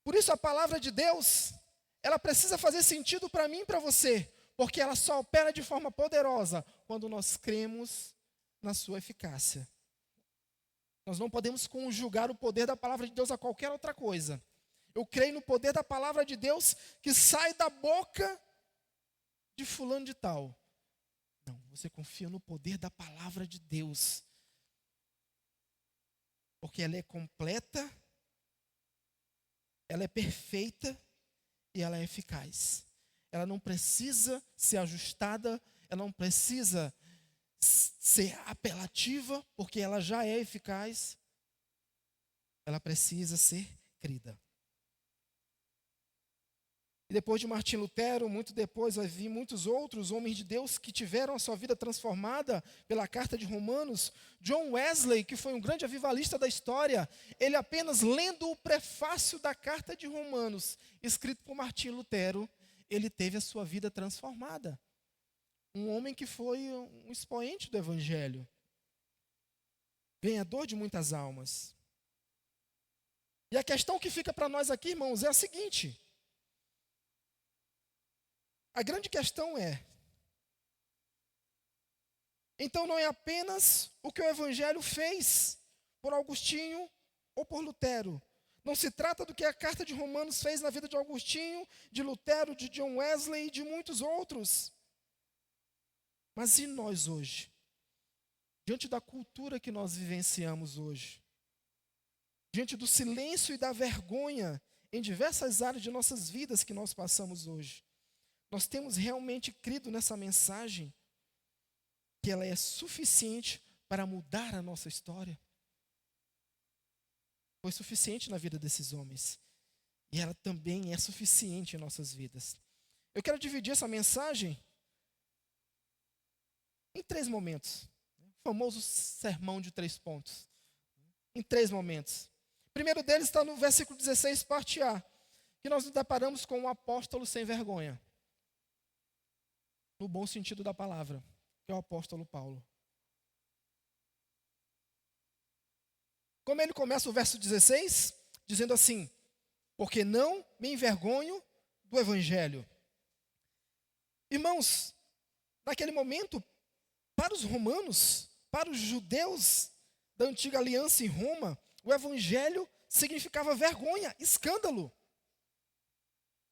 Por isso a palavra de Deus, ela precisa fazer sentido para mim e para você, porque ela só opera de forma poderosa quando nós cremos na sua eficácia. Nós não podemos conjugar o poder da palavra de Deus a qualquer outra coisa. Eu creio no poder da palavra de Deus que sai da boca de fulano de tal. Não, você confia no poder da palavra de Deus. Porque ela é completa, ela é perfeita e ela é eficaz. Ela não precisa ser ajustada, ela não precisa ser apelativa, porque ela já é eficaz. Ela precisa ser crida. E depois de Martim Lutero, muito depois, vai vir muitos outros homens de Deus que tiveram a sua vida transformada pela carta de Romanos. John Wesley, que foi um grande avivalista da história, ele apenas lendo o prefácio da carta de Romanos, escrito por Martim Lutero, ele teve a sua vida transformada. Um homem que foi um expoente do evangelho, ganhador de muitas almas. E a questão que fica para nós aqui, irmãos, é a seguinte: a grande questão é, então não é apenas o que o Evangelho fez por Agostinho ou por Lutero. Não se trata do que a carta de Romanos fez na vida de Agostinho, de Lutero, de John Wesley e de muitos outros. Mas e nós hoje? Diante da cultura que nós vivenciamos hoje, diante do silêncio e da vergonha em diversas áreas de nossas vidas que nós passamos hoje, nós temos realmente crido nessa mensagem que ela é suficiente para mudar a nossa história? Foi suficiente na vida desses homens. E ela também é suficiente em nossas vidas. Eu quero dividir essa mensagem em 3 momentos. O famoso sermão de 3 pontos. Em 3 momentos. O primeiro deles está no versículo 16, parte A, que nós nos deparamos com um apóstolo sem vergonha. No bom sentido da palavra, que é o apóstolo Paulo. Como ele começa o verso 16, dizendo assim: porque não me envergonho do evangelho. Irmãos, naquele momento, para os romanos, para os judeus da antiga aliança em Roma, o evangelho significava vergonha, escândalo.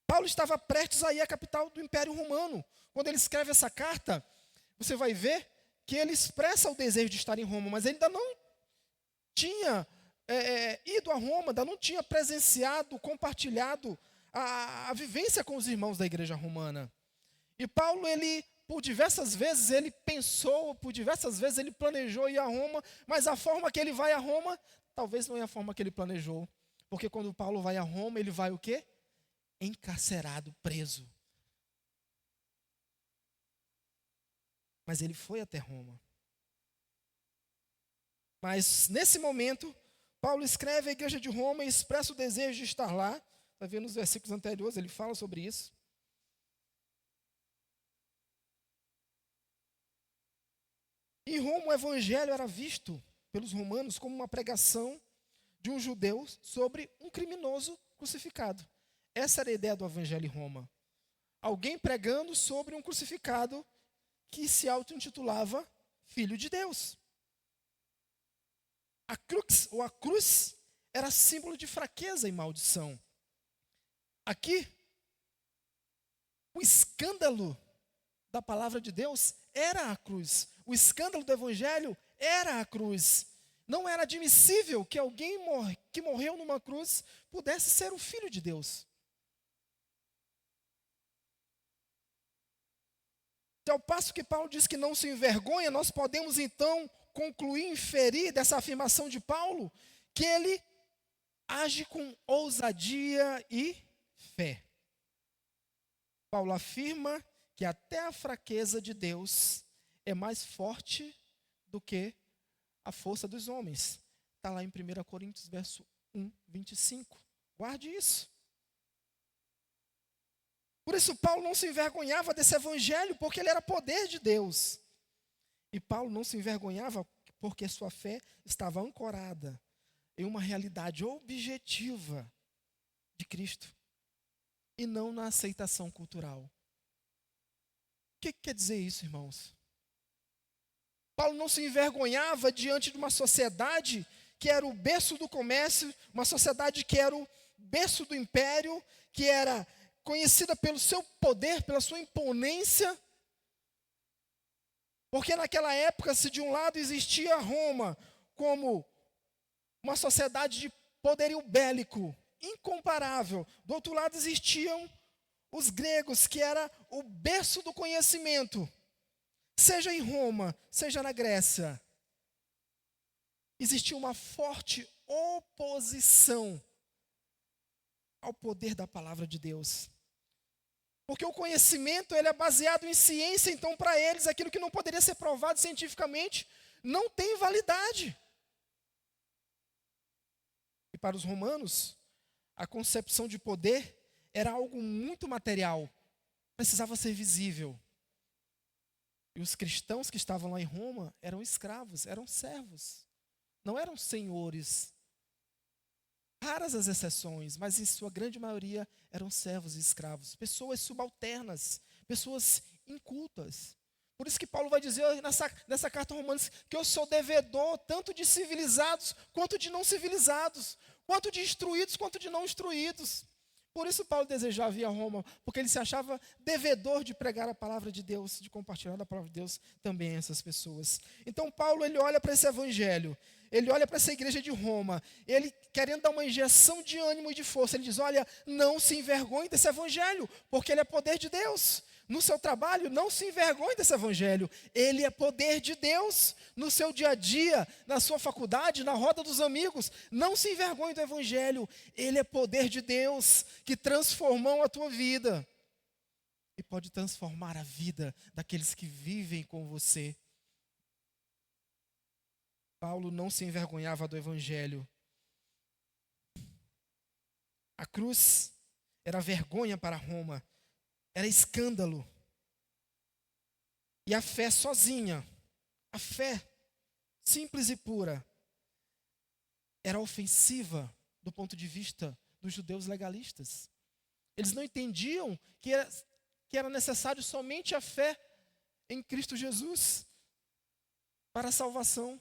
Paulo estava prestes a ir à capital do Império Romano. Quando ele escreve essa carta, você vai ver que ele expressa o desejo de estar em Roma, mas ele ainda não tinha ido a Roma, ainda não tinha presenciado, compartilhado a vivência com os irmãos da igreja romana. E Paulo, por diversas vezes ele pensou, por diversas vezes ele planejou ir a Roma, mas a forma que ele vai a Roma, talvez não é a forma que ele planejou. Porque quando Paulo vai a Roma, ele vai o quê? Encarcerado, preso. Mas ele foi até Roma. Mas nesse momento, Paulo escreve à igreja de Roma e expressa o desejo de estar lá. Vai ver nos versículos anteriores, ele fala sobre isso. Em Roma, o evangelho era visto pelos romanos como uma pregação de um judeu sobre um criminoso crucificado. Essa era a ideia do evangelho em Roma. Alguém pregando sobre um crucificado que se auto-intitulava Filho de Deus. A cruz era símbolo de fraqueza e maldição. Aqui, o escândalo da palavra de Deus era a cruz. O escândalo do evangelho era a cruz. Não era admissível que alguém que morreu numa cruz pudesse ser o Filho de Deus. Ao passo que Paulo diz que não se envergonha, nós podemos então concluir, inferir dessa afirmação de Paulo, que ele age com ousadia e fé. Paulo afirma que até a fraqueza de Deus é mais forte do que a força dos homens. Está lá em 1 Coríntios, verso 1, 25. Guarde isso. Por isso Paulo não se envergonhava desse evangelho, porque ele era poder de Deus. E Paulo não se envergonhava porque sua fé estava ancorada em uma realidade objetiva de Cristo e não na aceitação cultural. O que quer dizer isso, irmãos? Paulo não se envergonhava diante de uma sociedade que era o berço do comércio, uma sociedade que era o berço do império, que era conhecida pelo seu poder, pela sua imponência. Porque naquela época, se de um lado existia Roma como uma sociedade de poderio bélico incomparável, do outro lado existiam os gregos, que era o berço do conhecimento, seja em Roma, seja na Grécia, existia uma forte oposição ao poder da palavra de Deus. Porque o conhecimento ele é baseado em ciência, então para eles aquilo que não poderia ser provado cientificamente não tem validade. E para os romanos, a concepção de poder era algo muito material, precisava ser visível. E os cristãos que estavam lá em Roma eram escravos, eram servos, não eram senhores. Raras as exceções, mas em sua grande maioria eram servos e escravos, pessoas subalternas, pessoas incultas. Por isso que Paulo vai dizer nessa carta aos Romanos que eu sou devedor tanto de civilizados quanto de não civilizados, quanto de instruídos quanto de não instruídos. Por isso Paulo desejava ir a Roma, porque ele se achava devedor de pregar a palavra de Deus, de compartilhar a palavra de Deus também a essas pessoas. Então Paulo ele olha para esse evangelho, ele olha para essa igreja de Roma, ele querendo dar uma injeção de ânimo e de força, ele diz, olha, não se envergonhe desse evangelho, porque ele é poder de Deus. No seu trabalho, não se envergonhe desse evangelho, ele é poder de Deus. No seu dia a dia, na sua faculdade, na roda dos amigos, não se envergonhe do evangelho, ele é poder de Deus, que transformou a tua vida. E pode transformar a vida daqueles que vivem com você. Paulo não se envergonhava do evangelho. A cruz era vergonha para Roma, era escândalo. E a fé sozinha, a fé simples e pura, era ofensiva do ponto de vista dos judeus legalistas. Eles não entendiam que era necessário somente a fé em Cristo Jesus para a salvação.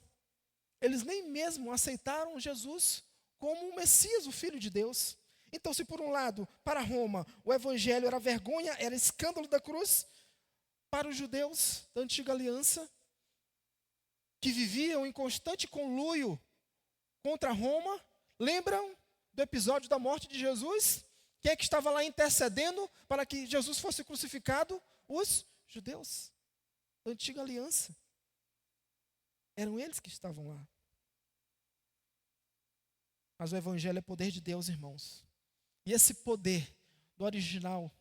Eles nem mesmo aceitaram Jesus como o Messias, o Filho de Deus. Então, se por um lado, para Roma, o evangelho era vergonha, era escândalo da cruz, para os judeus da antiga aliança, que viviam em constante conluio contra Roma, lembram do episódio da morte de Jesus? Quem é que estava lá intercedendo para que Jesus fosse crucificado? Os judeus da antiga aliança. Eram eles que estavam lá. Mas o evangelho é poder de Deus, irmãos. E esse poder do original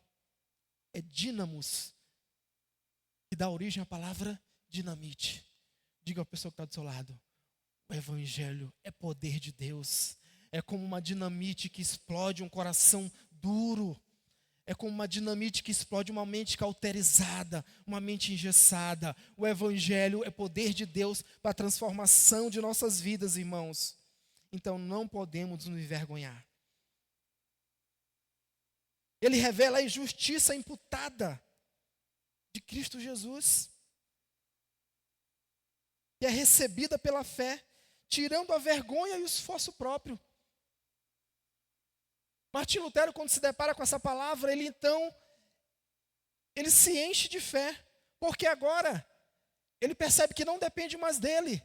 é dínamos, que dá origem à palavra dinamite. Diga à pessoa que está do seu lado, o evangelho é poder de Deus. É como uma dinamite que explode um coração duro. É como uma dinamite que explode uma mente cauterizada, uma mente engessada. O evangelho é poder de Deus para a transformação de nossas vidas, irmãos. Então não podemos nos envergonhar. Ele revela a injustiça imputada de Cristo Jesus, que é recebida pela fé, tirando a vergonha e o esforço próprio. Martim Lutero, quando se depara com essa palavra, ele se enche de fé, porque agora ele percebe que não depende mais dele.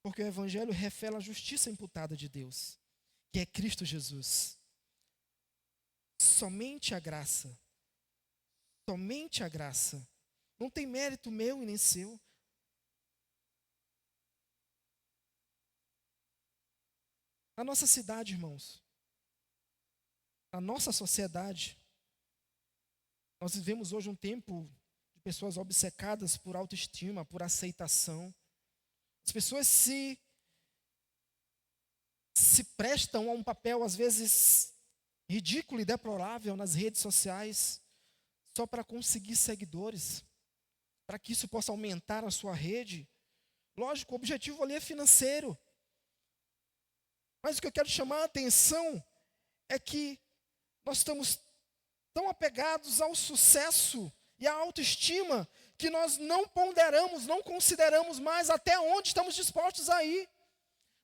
Porque o evangelho revela a justiça imputada de Deus, que é Cristo Jesus. Somente a graça. Somente a graça. Não tem mérito meu e nem seu. Na nossa cidade, irmãos, na nossa sociedade, nós vivemos hoje um tempo de pessoas obcecadas por autoestima, por aceitação. As pessoas se prestam a um papel, às vezes, ridículo e deplorável nas redes sociais, só para conseguir seguidores, para que isso possa aumentar a sua rede. Lógico, o objetivo ali é financeiro. Mas o que eu quero chamar a atenção é que nós estamos tão apegados ao sucesso e à autoestima que nós não ponderamos, não consideramos mais até onde estamos dispostos a ir.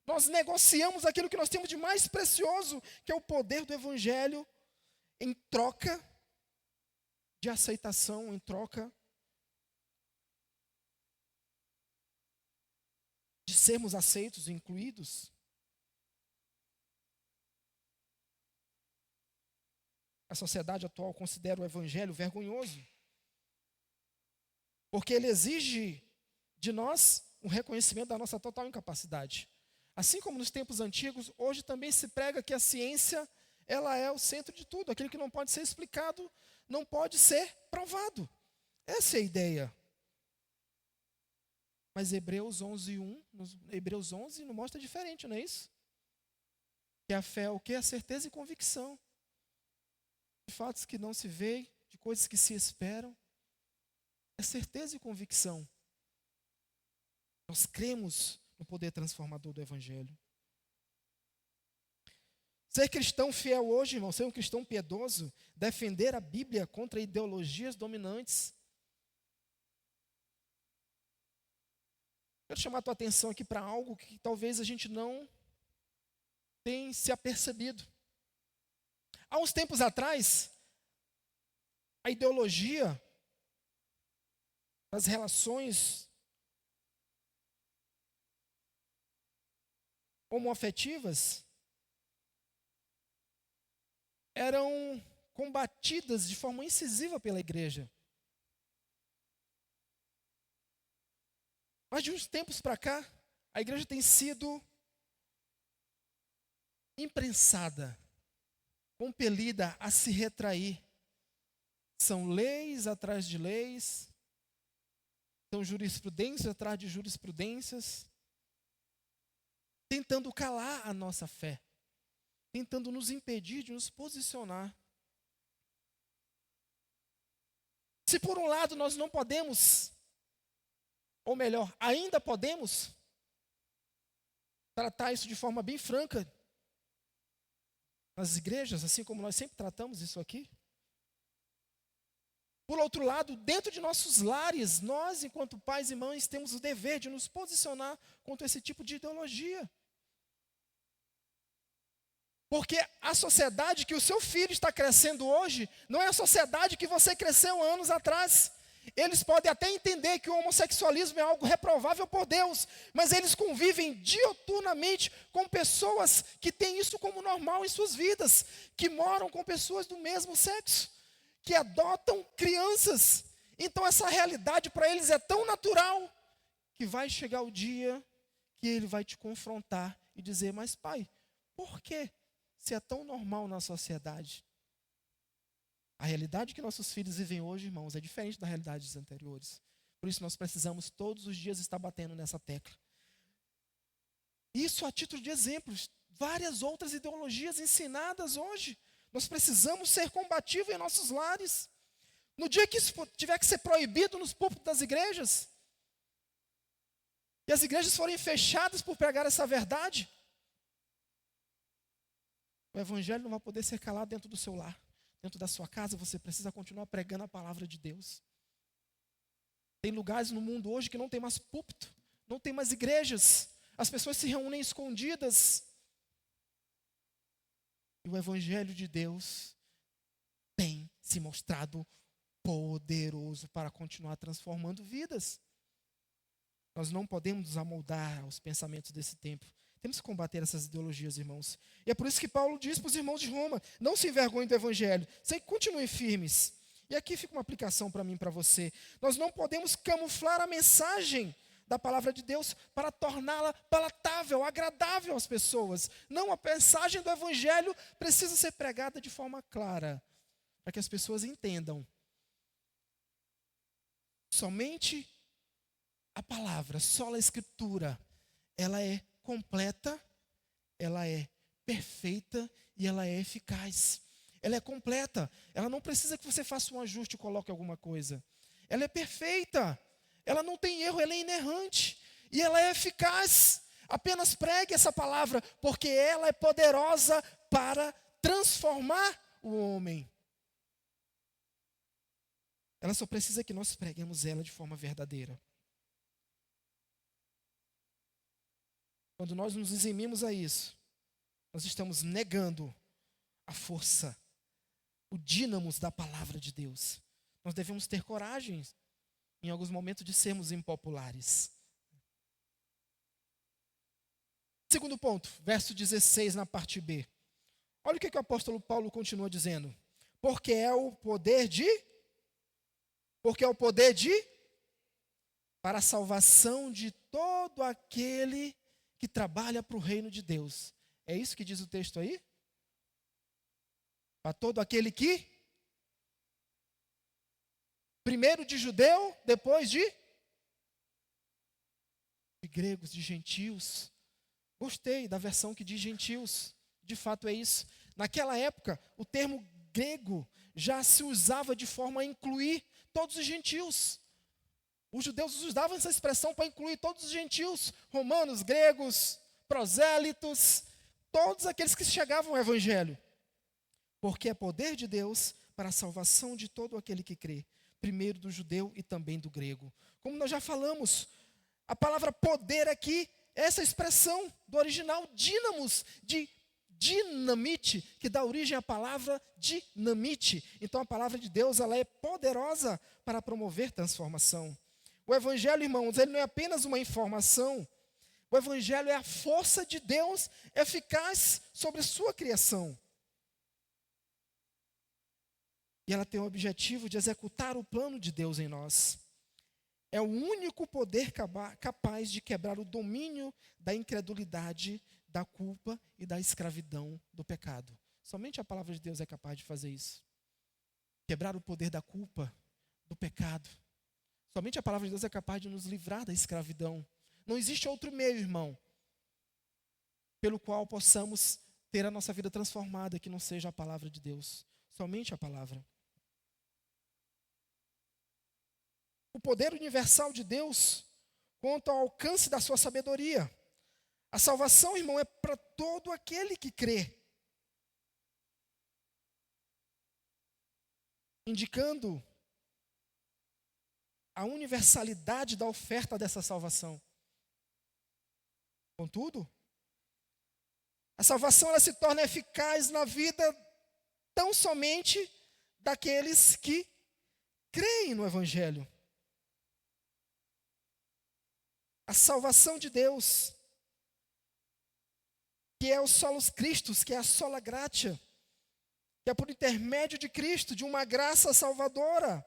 Nós negociamos aquilo que nós temos de mais precioso, que é o poder do evangelho, em troca de aceitação, em troca de sermos aceitos, incluídos. a sociedade atual considera o evangelho vergonhoso. Porque ele exige de nós um reconhecimento da nossa total incapacidade. Assim como nos tempos antigos, hoje também se prega que a ciência, ela é o centro de tudo. Aquilo que não pode ser explicado, não pode ser provado. Essa é a ideia. Mas Hebreus 11 nos mostra diferente, não é isso? Que a fé é o quê? A certeza e convicção. De fatos que não se veem, de coisas que se esperam. É certeza e convicção. Nós cremos no poder transformador do Evangelho. Ser cristão fiel hoje, irmão, ser um cristão piedoso, defender a Bíblia contra ideologias dominantes. Quero chamar a tua atenção aqui para algo que talvez a gente não tenha se apercebido. Há uns tempos atrás, a ideologia das relações homoafetivas eram combatidas de forma incisiva pela igreja. Mas de uns tempos para cá, a igreja tem sido imprensada, compelida a se retrair. São leis atrás de leis, são jurisprudências atrás de jurisprudências, tentando calar a nossa fé, tentando nos impedir de nos posicionar. Se por um lado nós não podemos, ou melhor, ainda podemos tratar isso de forma bem franca nas igrejas, assim como nós sempre tratamos isso aqui. Por outro lado, dentro de nossos lares, nós, enquanto pais e mães, temos o dever de nos posicionar contra esse tipo de ideologia. Porque a sociedade que o seu filho está crescendo hoje, não é a sociedade que você cresceu anos atrás. Eles podem até entender que o homossexualismo é algo reprovável por Deus, mas eles convivem diuturnamente com pessoas que têm isso como normal em suas vidas, que moram com pessoas do mesmo sexo, que adotam crianças. Então essa realidade para eles é tão natural que vai chegar o dia que ele vai te confrontar e dizer: mas pai, por que se é tão normal na sociedade? A realidade que nossos filhos vivem hoje, irmãos, é diferente da realidade dos anteriores. Por isso nós precisamos todos os dias estar batendo nessa tecla. Isso a título de exemplos, várias outras ideologias ensinadas hoje. Nós precisamos ser combativos em nossos lares. No dia que isso tiver que ser proibido nos púlpitos das igrejas, e as igrejas forem fechadas por pregar essa verdade, o evangelho não vai poder ser calado dentro do seu lar. Dentro da sua casa, você precisa continuar pregando a palavra de Deus. Tem lugares no mundo hoje que não tem mais púlpito, não tem mais igrejas. As pessoas se reúnem escondidas. E o evangelho de Deus tem se mostrado poderoso para continuar transformando vidas. Nós não podemos nos amoldar aos pensamentos desse tempo. Temos que combater essas ideologias, irmãos. E é por isso que Paulo diz para os irmãos de Roma: não se envergonhem do evangelho, continuem firmes. E aqui fica uma aplicação para mim e para você. Nós não podemos camuflar a mensagem da palavra de Deus para torná-la palatável, agradável às pessoas. Não, a mensagem do evangelho precisa ser pregada de forma clara, para que as pessoas entendam. Somente a palavra, só a escritura, ela é completa, ela é perfeita e ela é eficaz. Ela é completa, ela não precisa que você faça um ajuste e coloque alguma coisa. Ela é perfeita, ela não tem erro, ela é inerrante e ela é eficaz. Apenas pregue essa palavra, porque ela é poderosa para transformar o homem. Ela só precisa que nós preguemos ela de forma verdadeira. Quando nós nos eximimos a isso, nós estamos negando a força, o dínamos da palavra de Deus. Nós devemos ter coragem, em alguns momentos, de sermos impopulares. Segundo ponto, verso 16, na parte B. Olha o que o apóstolo Paulo continua dizendo. Porque é o poder de para a salvação de todo aquele que trabalha para o reino de Deus. É isso que diz o texto aí? Para todo aquele que primeiro de judeu, depois de gregos, de gentios. Gostei da versão que diz gentios. De fato é isso. Naquela época, o termo grego já se usava de forma a incluir todos os gentios. Os judeus usavam essa expressão para incluir todos os gentios, romanos, gregos, prosélitos, todos aqueles que chegavam ao evangelho. Porque é poder de Deus para a salvação de todo aquele que crê, primeiro do judeu e também do grego. Como nós já falamos, a palavra poder aqui, essa expressão do original dínamos, de dinamite, que dá origem à palavra dinamite. Então a palavra de Deus, ela é poderosa para promover transformação. O evangelho, irmãos, ele não é apenas uma informação. O evangelho é a força de Deus eficaz sobre sua criação. E ela tem o objetivo de executar o plano de Deus em nós. É o único poder capaz de quebrar o domínio da incredulidade, da culpa e da escravidão do pecado. Somente a palavra de Deus é capaz de fazer isso. Quebrar o poder da culpa, do pecado. Somente a palavra de Deus é capaz de nos livrar da escravidão. Não existe outro meio, irmão, pelo qual possamos ter a nossa vida transformada que não seja a palavra de Deus. Somente a palavra. O poder universal de Deus quanto ao alcance da sua sabedoria. A salvação, irmão, é para todo aquele que crê. Indicando a universalidade da oferta dessa salvação. Contudo, a salvação ela se torna eficaz na vida tão somente daqueles que creem no Evangelho. A salvação de Deus, que é o solus Christus, que é a sola gratia, que é por intermédio de Cristo, de uma graça salvadora,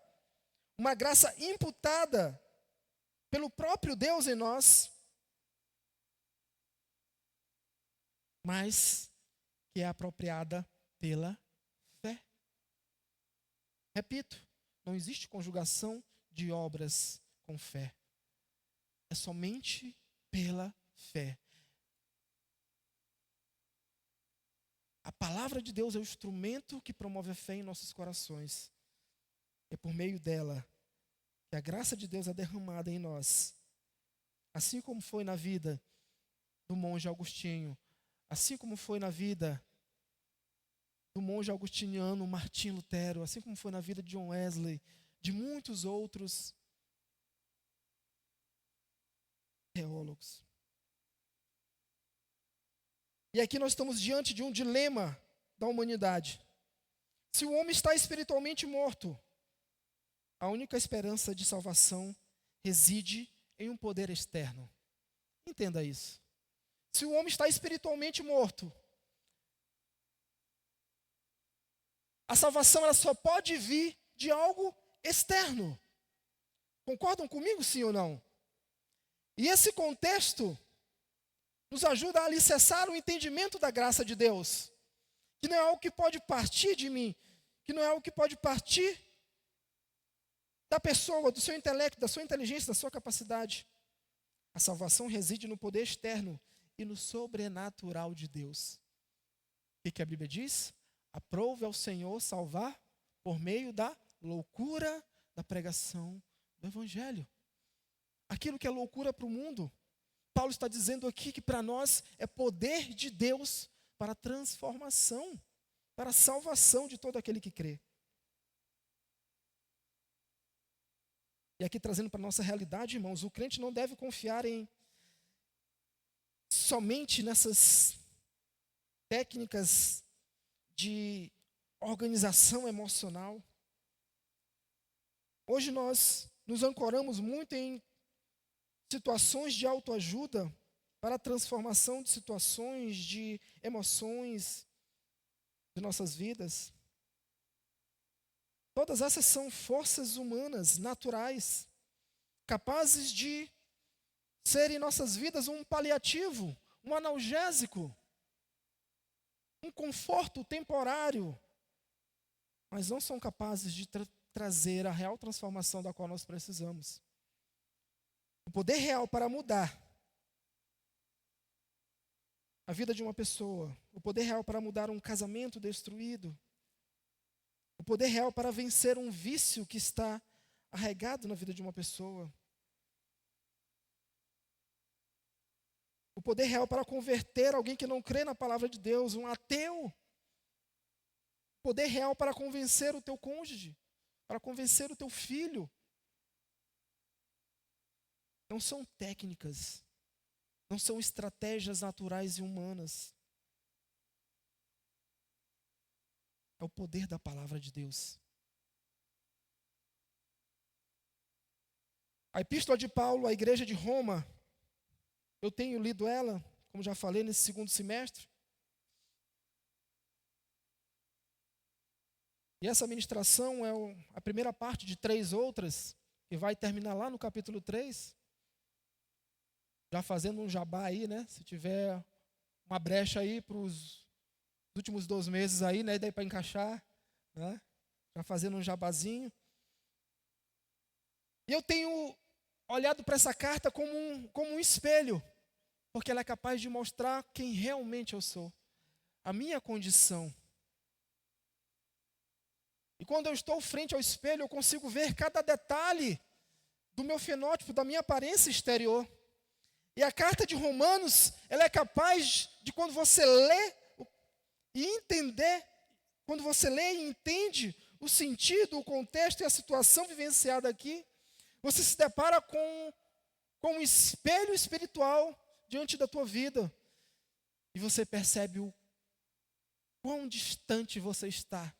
uma graça imputada pelo próprio Deus em nós, mas que é apropriada pela fé. Repito, não existe conjugação de obras com fé. É somente pela fé. A palavra de Deus é o instrumento que promove a fé em nossos corações. É por meio dela que a graça de Deus é derramada em nós. Assim como foi na vida do monge Agostinho, assim como foi na vida do monge agostiniano Martim Lutero, assim como foi na vida de John Wesley, de muitos outros teólogos. E aqui nós estamos diante de um dilema da humanidade. Se o homem está espiritualmente morto, a única esperança de salvação reside em um poder externo. Entenda isso. Se o homem está espiritualmente morto, a salvação ela só pode vir de algo externo. Concordam comigo, sim ou não? E esse contexto nos ajuda a alicerçar o entendimento da graça de Deus, que não é algo que pode partir de mim, que não é algo que pode partir da pessoa, do seu intelecto, da sua inteligência, da sua capacidade. A salvação reside no poder externo e no sobrenatural de Deus. O que a Bíblia diz? Aprove ao Senhor salvar por meio da loucura da pregação do Evangelho. Aquilo que é loucura para o mundo, Paulo está dizendo aqui que para nós é poder de Deus para a transformação, para a salvação de todo aquele que crê. E aqui trazendo para a nossa realidade, irmãos, o crente não deve confiar somente nessas técnicas de organização emocional. Hoje nós nos ancoramos muito em situações de autoajuda para a transformação de situações, de emoções de nossas vidas. Todas essas são forças humanas, naturais, capazes de ser em nossas vidas um paliativo, um analgésico, um conforto temporário, mas não são capazes de trazer a real transformação da qual nós precisamos. O poder real para mudar a vida de uma pessoa, o poder real para mudar um casamento destruído, o poder real para vencer um vício que está arraigado na vida de uma pessoa, o poder real para converter alguém que não crê na palavra de Deus, um ateu, o poder real para convencer o teu cônjuge, para convencer o teu filho. Não são técnicas, não são estratégias naturais e humanas. É o poder da palavra de Deus. A epístola de Paulo à igreja de Roma, eu tenho lido ela, como já falei, nesse segundo semestre. E essa ministração é a primeira parte de 3 outras, que vai terminar lá no capítulo 3. Já fazendo um jabá aí, né? Se tiver uma brecha aí para os últimos 2 meses aí, né? Daí para encaixar, né? Já fazendo um jabazinho. E eu tenho olhado para essa carta como um espelho, porque ela é capaz de mostrar quem realmente eu sou, a minha condição. E quando eu estou frente ao espelho, eu consigo ver cada detalhe do meu fenótipo, da minha aparência exterior. E a carta de Romanos, ela é capaz de, quando você lê e entender, quando você lê e entende o sentido, o contexto e a situação vivenciada aqui, você se depara com um espelho espiritual diante da tua vida. E você percebe o quão distante você está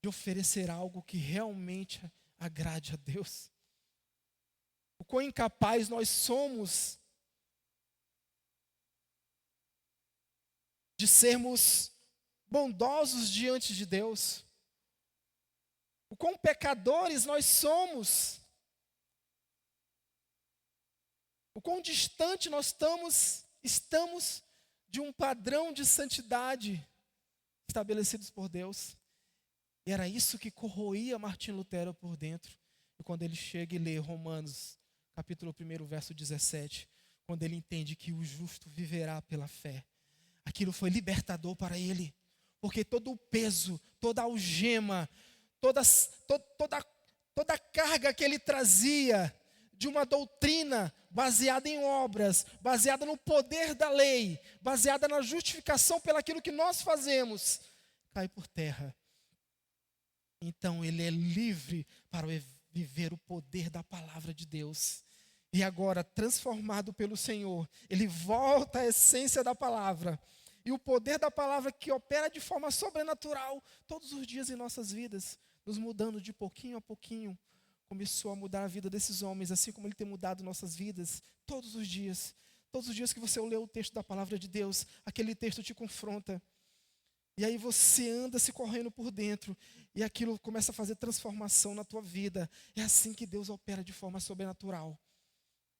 de oferecer algo que realmente agrade a Deus. O quão incapaz nós somos de sermos bondosos diante de Deus. O quão pecadores nós somos. O quão distante nós estamos de um padrão de santidade estabelecidos por Deus. E era isso que corroía Martim Lutero por dentro. E quando ele chega e lê Romanos, capítulo 1, verso 17, quando ele entende que o justo viverá pela fé, aquilo foi libertador para ele, porque todo o peso, toda a algema, toda a carga que ele trazia de uma doutrina baseada em obras, baseada no poder da lei, baseada na justificação pelaquilo que nós fazemos, cai por terra. Então ele é livre para viver o poder da palavra de Deus. E agora, transformado pelo Senhor, ele volta à essência da palavra. E o poder da palavra que opera de forma sobrenatural todos os dias em nossas vidas, nos mudando de pouquinho a pouquinho, começou a mudar a vida desses homens, assim como ele tem mudado nossas vidas todos os dias. Todos os dias que você lê o texto da palavra de Deus, aquele texto te confronta. E aí você anda se correndo por dentro, e aquilo começa a fazer transformação na tua vida. É assim que Deus opera de forma sobrenatural.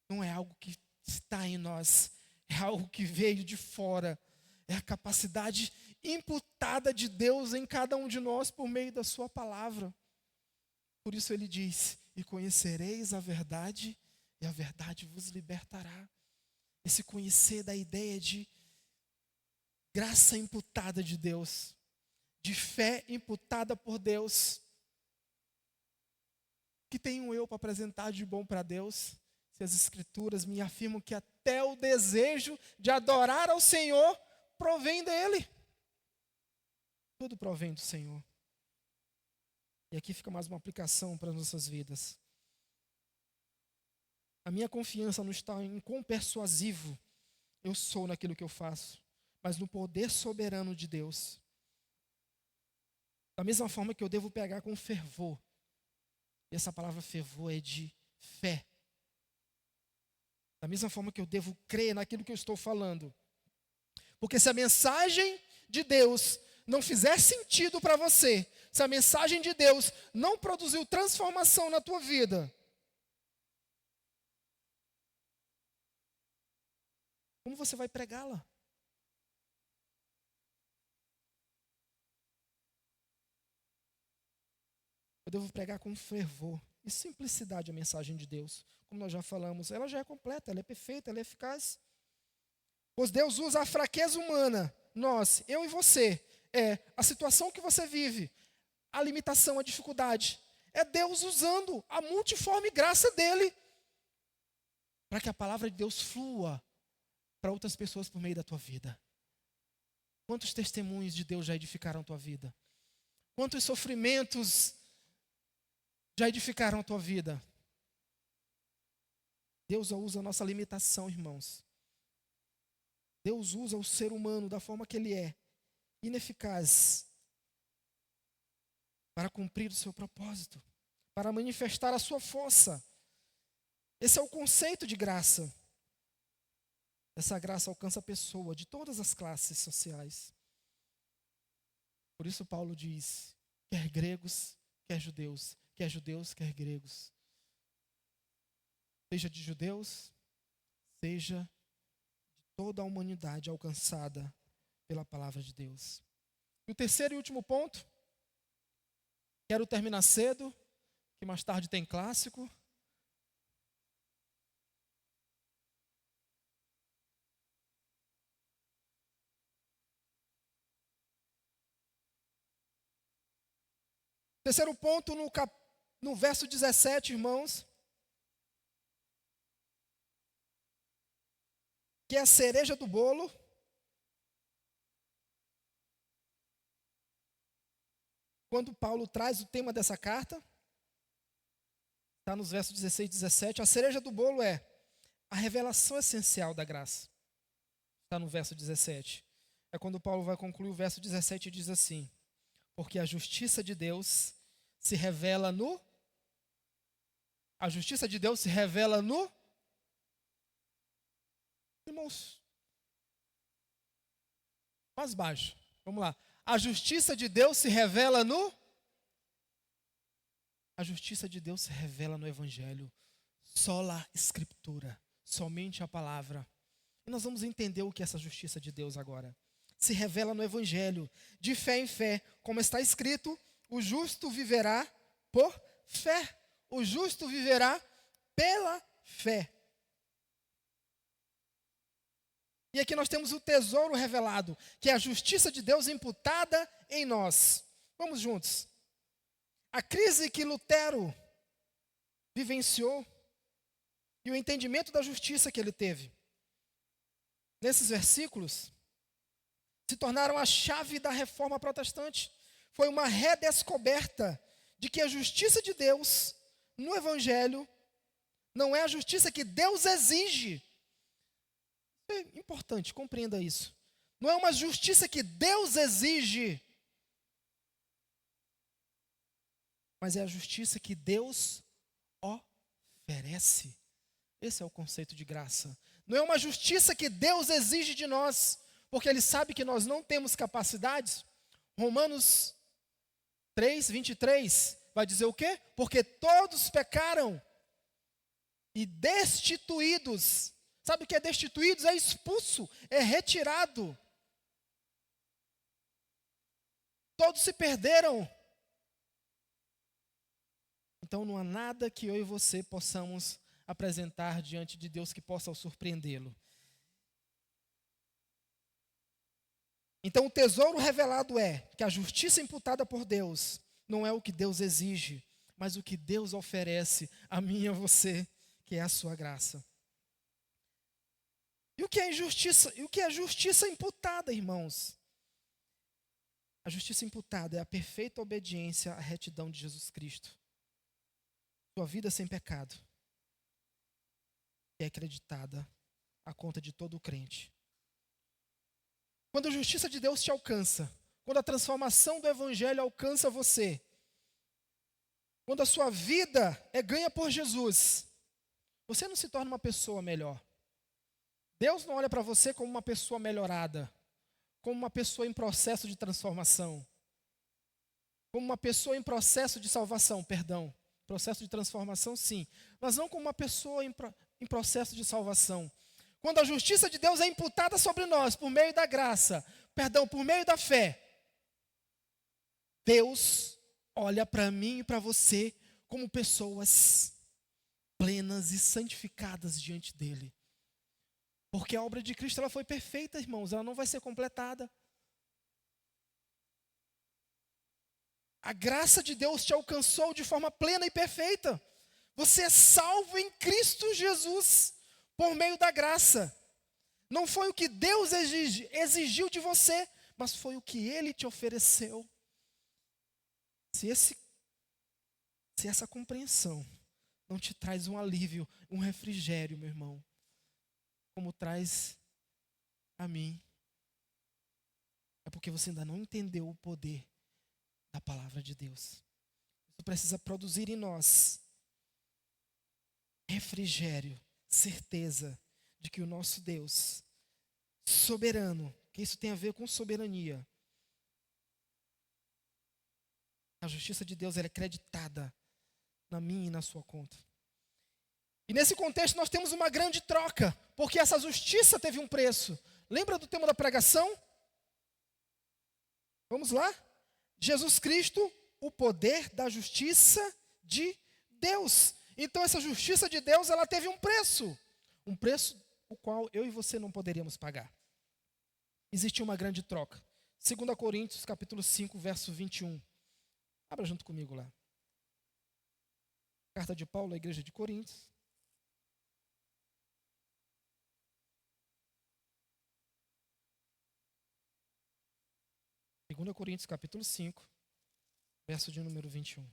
Não é algo que está em nós, é algo que veio de fora. É a capacidade imputada de Deus em cada um de nós por meio da sua palavra. Por isso ele diz: e conhecereis a verdade, e a verdade vos libertará. Esse conhecer da ideia de graça imputada de Deus, de fé imputada por Deus. Que tenho eu para apresentar de bom para Deus, se as Escrituras me afirmam que até o desejo de adorar ao Senhor provém dele. Tudo provém do Senhor. E aqui fica mais uma aplicação para as nossas vidas. A minha confiança não está em quão persuasivo eu sou naquilo que eu faço, mas no poder soberano de Deus. Da mesma forma que eu devo pegar com fervor. E essa palavra fervor é de fé. Da mesma forma que eu devo crer naquilo que eu estou falando. Porque se a mensagem de Deus não fizer sentido para você, se a mensagem de Deus não produziu transformação na tua vida, como você vai pregá-la? Eu devo pregar com fervor e simplicidade a mensagem de Deus. Como nós já falamos, ela já é completa, ela é perfeita, ela é eficaz. Pois Deus usa a fraqueza humana, nós, eu e você, a situação que você vive, a limitação, a dificuldade, é Deus usando a multiforme graça dele para que a palavra de Deus flua para outras pessoas por meio da tua vida. Quantos testemunhos de Deus já edificaram a tua vida? Quantos sofrimentos já edificaram a tua vida? Deus usa a nossa limitação, irmãos. Deus usa o ser humano da forma que ele é, ineficaz, para cumprir o seu propósito, para manifestar a sua força. Esse é o conceito de graça. Essa graça alcança a pessoa de todas as classes sociais. Por isso Paulo diz, quer gregos, quer judeus, quer gregos. Seja de judeus, seja de toda a humanidade alcançada pela palavra de Deus. E o terceiro e último ponto, quero terminar cedo, que mais tarde tem clássico. Terceiro ponto, no verso 17, irmãos, que é a cereja do bolo. Quando Paulo traz o tema dessa carta, está nos versos 16 e 17, a cereja do bolo é a revelação essencial da graça. Está no verso 17. É quando Paulo vai concluir o verso 17 e diz assim, porque a justiça de Deus se revela no... A justiça de Deus se revela no... Irmãos, mais baixo, vamos lá. A justiça de Deus se revela no... A justiça de Deus se revela no Evangelho. Sola Escritura, somente a palavra. E nós vamos entender o que é essa justiça de Deus agora. Se revela no Evangelho, de fé em fé, como está escrito, o justo viverá por fé. O justo viverá pela fé. E aqui nós temos o tesouro revelado, que é a justiça de Deus imputada em nós. Vamos juntos. A crise que Lutero vivenciou e o entendimento da justiça que ele teve, nesses versículos, se tornaram a chave da reforma protestante. Foi uma redescoberta de que a justiça de Deus no Evangelho não é a justiça que Deus exige. É importante, compreenda isso. Não é uma justiça que Deus exige, mas é a justiça que Deus oferece. Esse é o conceito de graça. Não é uma justiça que Deus exige de nós, porque Ele sabe que nós não temos capacidades. Romanos 3, 23, vai dizer o quê? Porque todos pecaram e destituídos. Sabe o que é destituídos? É expulso, é retirado. Todos se perderam. Então não há nada que eu e você possamos apresentar diante de Deus que possa surpreendê-lo. Então o tesouro revelado é que a justiça imputada por Deus não é o que Deus exige, mas o que Deus oferece a mim e a você, que é a sua graça. E o que é injustiça? E o que é justiça imputada, irmãos? A justiça imputada é a perfeita obediência à retidão de Jesus Cristo. Sua vida sem pecado é acreditada à conta de todo o crente. Quando a justiça de Deus te alcança, quando a transformação do Evangelho alcança você, quando a sua vida é ganha por Jesus, você não se torna uma pessoa melhor. Deus não olha para você como uma pessoa melhorada, como uma pessoa em processo de transformação. como uma pessoa em processo de salvação, perdão. Processo de transformação, sim. Mas não como uma pessoa em processo de salvação. Quando a justiça de Deus é imputada sobre nós por meio da graça, perdão, por meio da fé, Deus olha para mim e para você como pessoas plenas e santificadas diante dele. Porque a obra de Cristo ela foi perfeita, irmãos, ela não vai ser completada. A graça de Deus te alcançou de forma plena e perfeita. Você é salvo em Cristo Jesus por meio da graça. Não foi o que Deus exigiu de você, mas foi o que Ele te ofereceu. Se essa compreensão não te traz um alívio, um refrigério, meu irmão, como traz a mim, é porque você ainda não entendeu o poder da palavra de Deus. Isso precisa produzir em nós refrigério, certeza de que o nosso Deus soberano, que isso tem a ver com soberania, a justiça de Deus ela é creditada na minha e na sua conta. E nesse contexto nós temos uma grande troca, porque essa justiça teve um preço. Lembra do tema da pregação? Vamos lá? Jesus Cristo, o poder da justiça de Deus. Então essa justiça de Deus, ela teve um preço o qual eu e você não poderíamos pagar. Existe uma grande troca. 2 Coríntios, capítulo 5, verso 21. Abra junto comigo lá. Carta de Paulo à igreja de Coríntios. Segunda Coríntios, capítulo 5, verso de número 21.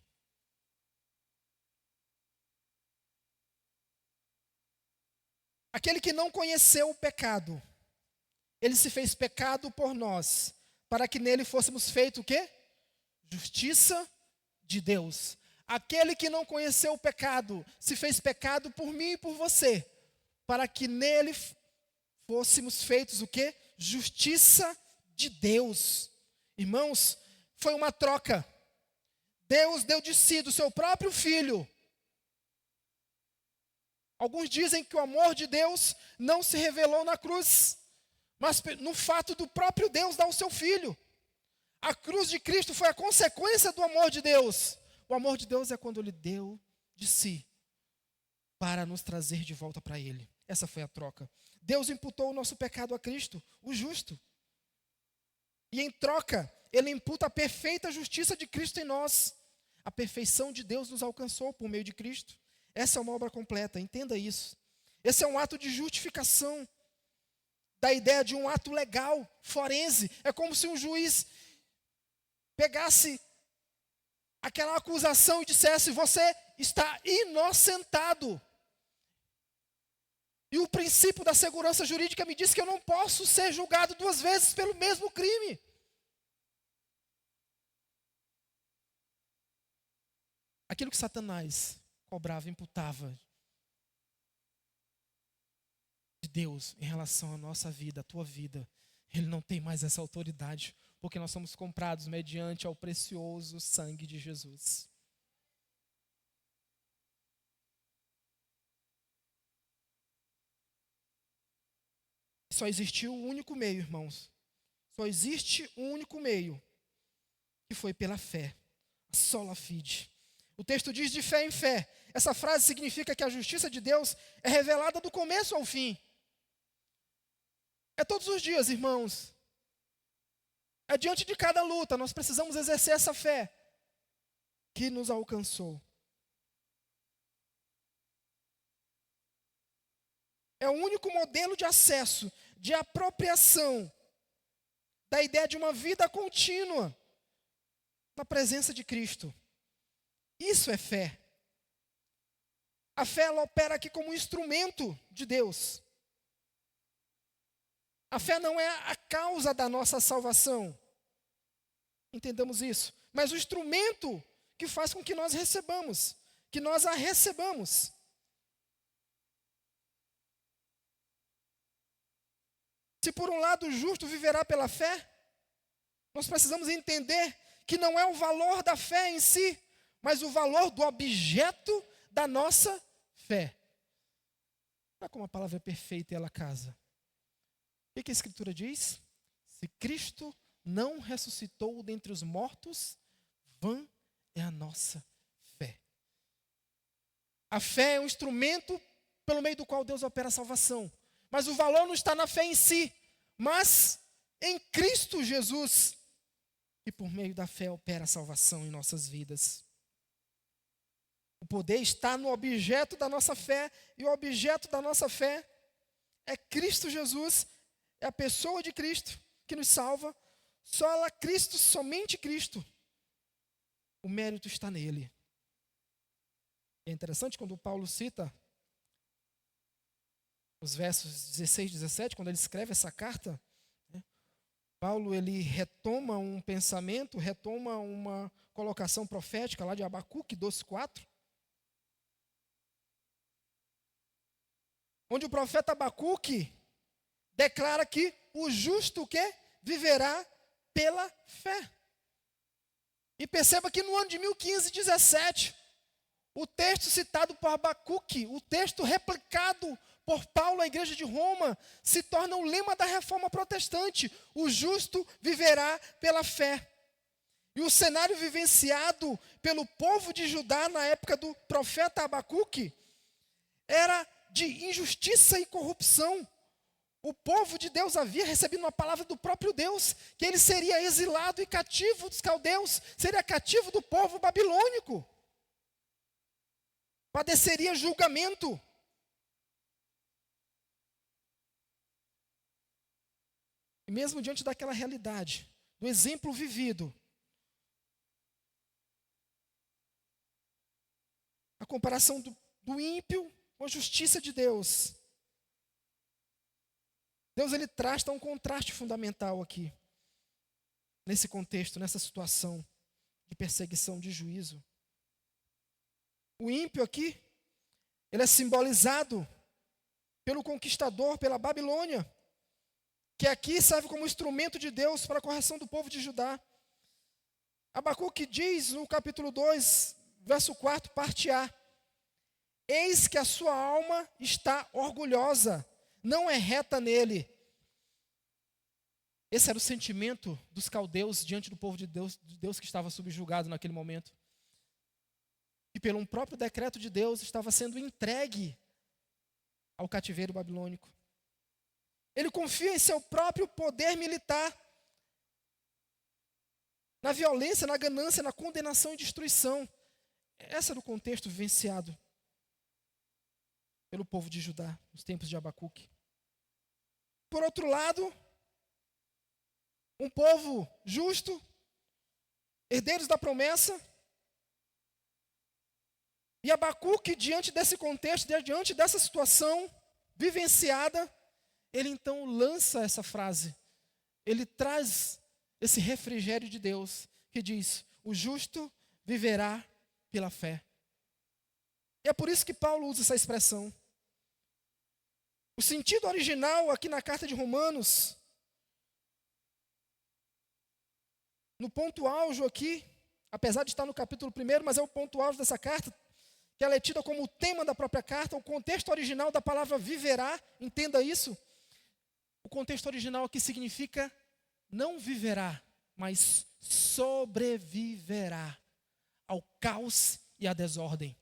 Aquele que não conheceu o pecado, ele se fez pecado por nós, para que nele fôssemos feitos o quê? Justiça de Deus. Aquele que não conheceu o pecado, se fez pecado por mim e por você, para que nele fôssemos feitos o quê? Justiça de Deus. Irmãos, foi uma troca. Deus deu de si, do seu próprio Filho. Alguns dizem que o amor de Deus não se revelou na cruz, mas no fato do próprio Deus dar o seu Filho. A cruz de Cristo foi a consequência do amor de Deus. O amor de Deus é quando Ele deu de si para nos trazer de volta para Ele. Essa foi a troca. Deus imputou o nosso pecado a Cristo, o justo. E em troca, Ele imputa a perfeita justiça de Cristo em nós. A perfeição de Deus nos alcançou por meio de Cristo. Essa é uma obra completa, entenda isso. Esse é um ato de justificação, da ideia de um ato legal, forense. É como se um juiz pegasse aquela acusação e dissesse: você está inocentado. E o princípio da segurança jurídica me diz que eu não posso ser julgado duas vezes pelo mesmo crime. Aquilo que Satanás cobrava, imputava de Deus em relação à nossa vida, à tua vida, ele não tem mais essa autoridade, porque nós somos comprados mediante ao precioso sangue de Jesus. Só existiu um único meio, irmãos. Só existe um único meio, que foi pela fé, a sola fide. O texto diz de fé em fé. Essa frase significa que a justiça de Deus é revelada do começo ao fim. É todos os dias, irmãos. É diante de cada luta, nós precisamos exercer essa fé que nos alcançou. É o único modelo de acesso, de apropriação da ideia de uma vida contínua na presença de Cristo. Isso é fé. A fé ela opera aqui como instrumento de Deus. A fé não é a causa da nossa salvação. Entendamos isso. Mas o instrumento que faz com que nós recebamos, que nós a recebamos. Se por um lado o justo viverá pela fé, nós precisamos entender que não é o valor da fé em si, mas o valor do objeto da nossa fé. Olha como a palavra é perfeita e ela casa. O que a Escritura diz? Se Cristo não ressuscitou dentre os mortos, vã é a nossa fé. A fé é um instrumento pelo meio do qual Deus opera a salvação. Mas o valor não está na fé em si, mas em Cristo Jesus. E por meio da fé opera a salvação em nossas vidas. O poder está no objeto da nossa fé, e o objeto da nossa fé é Cristo Jesus, é a pessoa de Cristo que nos salva. Só ela, Cristo, somente Cristo. O mérito está nele. É interessante quando Paulo cita os versos 16 e 17, quando ele escreve essa carta, né, Paulo ele retoma um pensamento, retoma uma colocação profética lá de Abacuque 2:4, onde o profeta Abacuque declara que o justo o quê? Viverá pela fé. E perceba que no ano de 1517, o texto citado por Abacuque, o texto replicado por Paulo à igreja de Roma, se torna o lema da reforma protestante: o justo viverá pela fé. E o cenário vivenciado pelo povo de Judá na época do profeta Abacuque era de injustiça e corrupção. O povo de Deus havia recebido uma palavra do próprio Deus, que ele seria exilado e cativo dos caldeus, seria cativo do povo babilônico, padeceria julgamento. E mesmo diante daquela realidade, do exemplo vivido, a comparação do ímpio com a justiça de Deus, Deus ele traz um contraste fundamental aqui, nesse contexto, nessa situação de perseguição, de juízo. O ímpio aqui, ele é simbolizado pelo conquistador, pela Babilônia, que aqui serve como instrumento de Deus para a correção do povo de Judá. Abacuque diz no capítulo 2, verso 4, parte A: eis que a sua alma está orgulhosa, não é reta nele. Esse era o sentimento dos caldeus diante do povo de Deus que estava subjugado naquele momento. E pelo um próprio decreto de Deus estava sendo entregue ao cativeiro babilônico. Ele confia em seu próprio poder militar, na violência, na ganância, na condenação e destruição. Esse era o contexto vivenciado pelo povo de Judá nos tempos de Abacuque. Por outro lado, um povo justo, herdeiros da promessa. E Abacuque, diante desse contexto, diante dessa situação vivenciada, ele então lança essa frase. Ele traz esse refrigério de Deus, que diz: o justo viverá pela fé. E é por isso que Paulo usa essa expressão. O sentido original aqui na carta de Romanos, no ponto auge aqui, apesar de estar no capítulo 1, mas é o ponto auge dessa carta, que ela é tida como o tema da própria carta, o contexto original da palavra viverá, entenda isso. O contexto original aqui significa não viverá, mas sobreviverá ao caos e à desordem.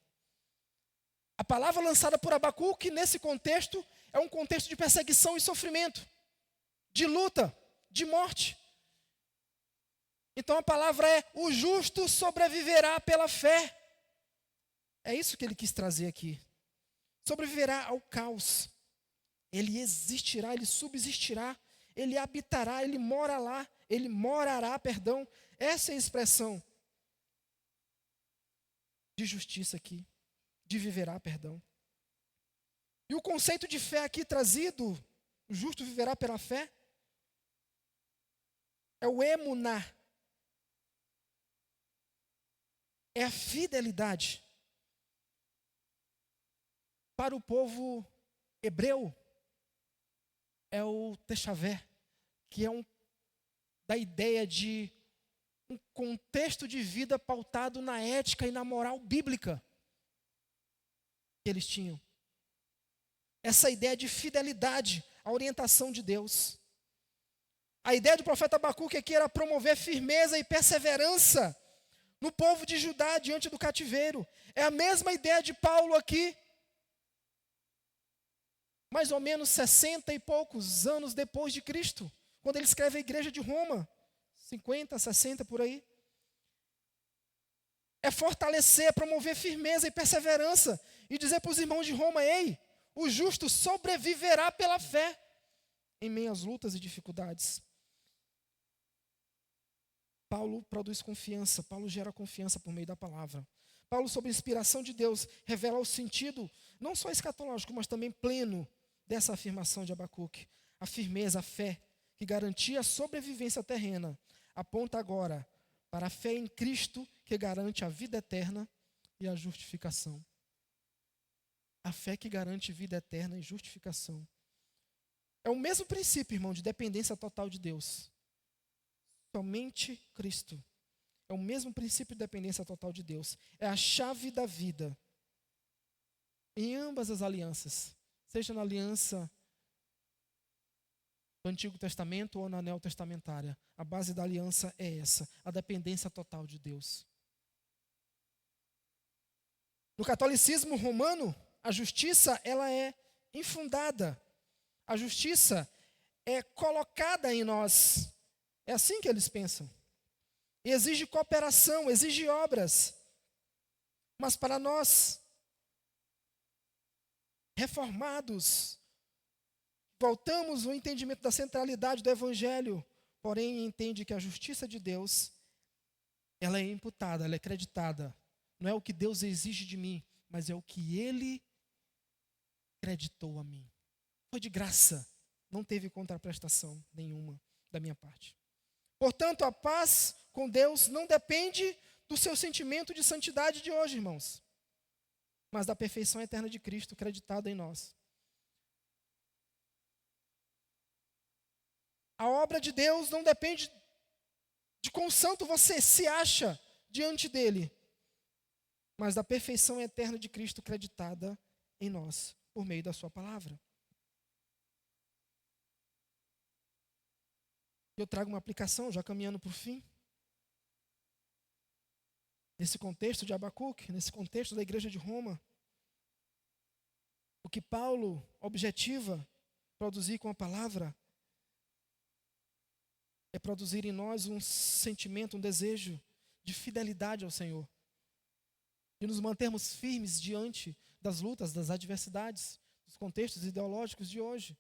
A palavra lançada por Abacuque nesse contexto é um contexto de perseguição e sofrimento, de luta, de morte. Então a palavra é: o justo sobreviverá pela fé. É isso que ele quis trazer aqui. Sobreviverá ao caos. Ele existirá, ele subsistirá, ele habitará, ele mora lá, ele morará, perdão. Essa é a expressão de justiça aqui, de viverá, perdão. E o conceito de fé aqui trazido, o justo viverá pela fé, é o emuná. É a fidelidade. Para o povo hebreu, é o techavé, que é da ideia de um contexto de vida pautado na ética e na moral bíblica que eles tinham. Essa ideia de fidelidade à orientação de Deus. A ideia do profeta Abacuque aqui era promover firmeza e perseverança no povo de Judá diante do cativeiro. É a mesma ideia de Paulo aqui. Mais ou menos 60 e poucos anos depois de Cristo, quando ele escreve a igreja de Roma, 50, 60 por aí. É fortalecer, promover firmeza e perseverança e dizer para os irmãos de Roma: ei, o justo sobreviverá pela fé em meio às lutas e dificuldades. Paulo produz confiança, Paulo gera confiança por meio da palavra. Paulo, sob inspiração de Deus, revela o sentido, não só escatológico, mas também pleno dessa afirmação de Abacuque. A firmeza, a fé, que garantia a sobrevivência terrena, aponta agora para a fé em Cristo, que garante a vida eterna e a justificação. A fé que garante vida eterna e justificação. É o mesmo princípio, irmão, de dependência total de Deus. Somente Cristo. É o mesmo princípio de dependência total de Deus. É a chave da vida. Em ambas as alianças. Seja na aliança do Antigo Testamento ou na neotestamentária. A base da aliança é essa. A dependência total de Deus. No catolicismo romano, a justiça, ela é infundada. A justiça é colocada em nós. É assim que eles pensam. E exige cooperação, exige obras. Mas para nós, reformados, voltamos ao entendimento da centralidade do Evangelho, porém entende que a justiça de Deus, ela é imputada, ela é creditada. Não é o que Deus exige de mim, mas é o que Ele creditou a mim. Foi de graça, não teve contraprestação nenhuma da minha parte. Portanto, a paz com Deus não depende do seu sentimento de santidade de hoje, irmãos, mas da perfeição eterna de Cristo creditada em nós. A obra de Deus não depende de quão santo você se acha diante dele, mas da perfeição eterna de Cristo creditada em nós, por meio da sua palavra. Eu trago uma aplicação, já caminhando para o fim. Nesse contexto de Abacuque, nesse contexto da igreja de Roma, o que Paulo objetiva produzir com a palavra é produzir em nós um sentimento, um desejo de fidelidade ao Senhor. De nos mantermos firmes diante das lutas, das adversidades, dos contextos ideológicos de hoje.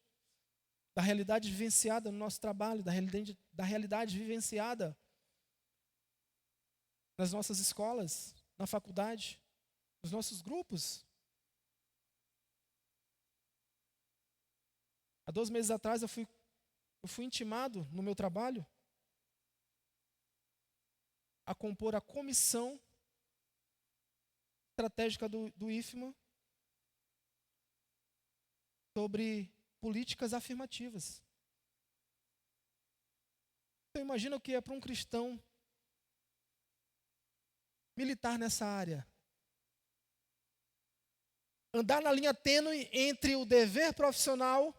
Da realidade vivenciada no nosso trabalho, da realidade vivenciada nas nossas escolas, na faculdade, nos nossos grupos. Há 2 meses atrás eu fui intimado no meu trabalho a compor a comissão estratégica do IFMA sobre políticas afirmativas. Então imagina o que é para um cristão militar nessa área. Andar na linha tênue entre o dever profissional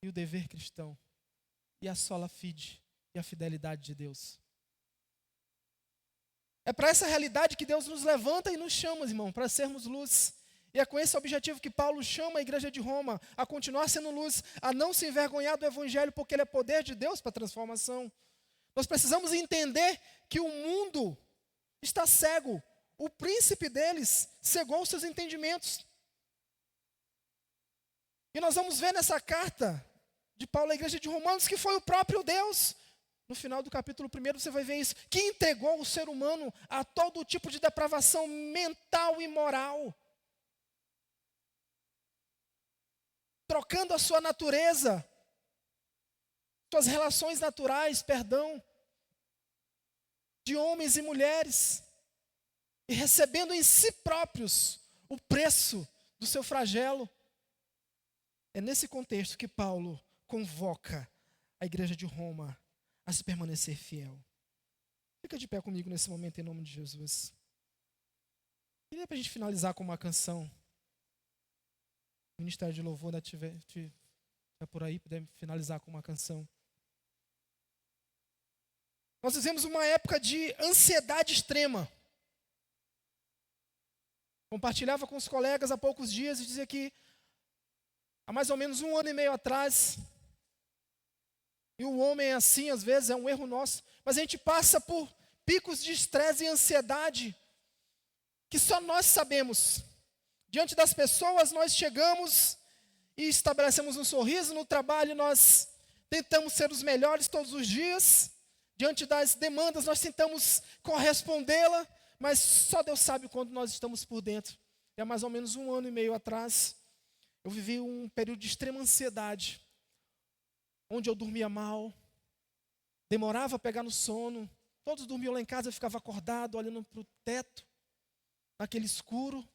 e o dever cristão. E a sola fide e a fidelidade de Deus. É para essa realidade que Deus nos levanta e nos chama, irmão, para sermos luz. E é com esse objetivo que Paulo chama a igreja de Roma a continuar sendo luz, a não se envergonhar do Evangelho, porque ele é poder de Deus para a transformação. Nós precisamos entender que o mundo está cego. O príncipe deles cegou os seus entendimentos. E nós vamos ver nessa carta de Paulo à igreja de Romanos que foi o próprio Deus. No final do capítulo 1 você vai ver isso, que entregou o ser humano a todo tipo de depravação mental e moral. Trocando a sua natureza, suas relações naturais, de homens e mulheres, e recebendo em si próprios o preço do seu flagelo. É nesse contexto que Paulo convoca a igreja de Roma a se permanecer fiel. Fica de pé comigo nesse momento em nome de Jesus. Queria para a gente finalizar com uma canção. O Ministério de Louvor ainda tiver por aí, puder finalizar com uma canção. Nós vivemos uma época de ansiedade extrema. Compartilhava com os colegas há poucos dias e dizia que há mais ou menos 1 ano e meio atrás, e o homem é assim, às vezes é um erro nosso, mas a gente passa por picos de estresse e ansiedade que só nós sabemos. Diante das pessoas nós chegamos e estabelecemos um sorriso, no trabalho nós tentamos ser os melhores todos os dias, diante das demandas nós tentamos correspondê-la, mas só Deus sabe quando nós estamos por dentro. E há mais ou menos 1 ano e meio atrás, eu vivi um período de extrema ansiedade, onde eu dormia mal, demorava a pegar no sono, todos dormiam lá em casa, eu ficava acordado, olhando para o teto, naquele escuro,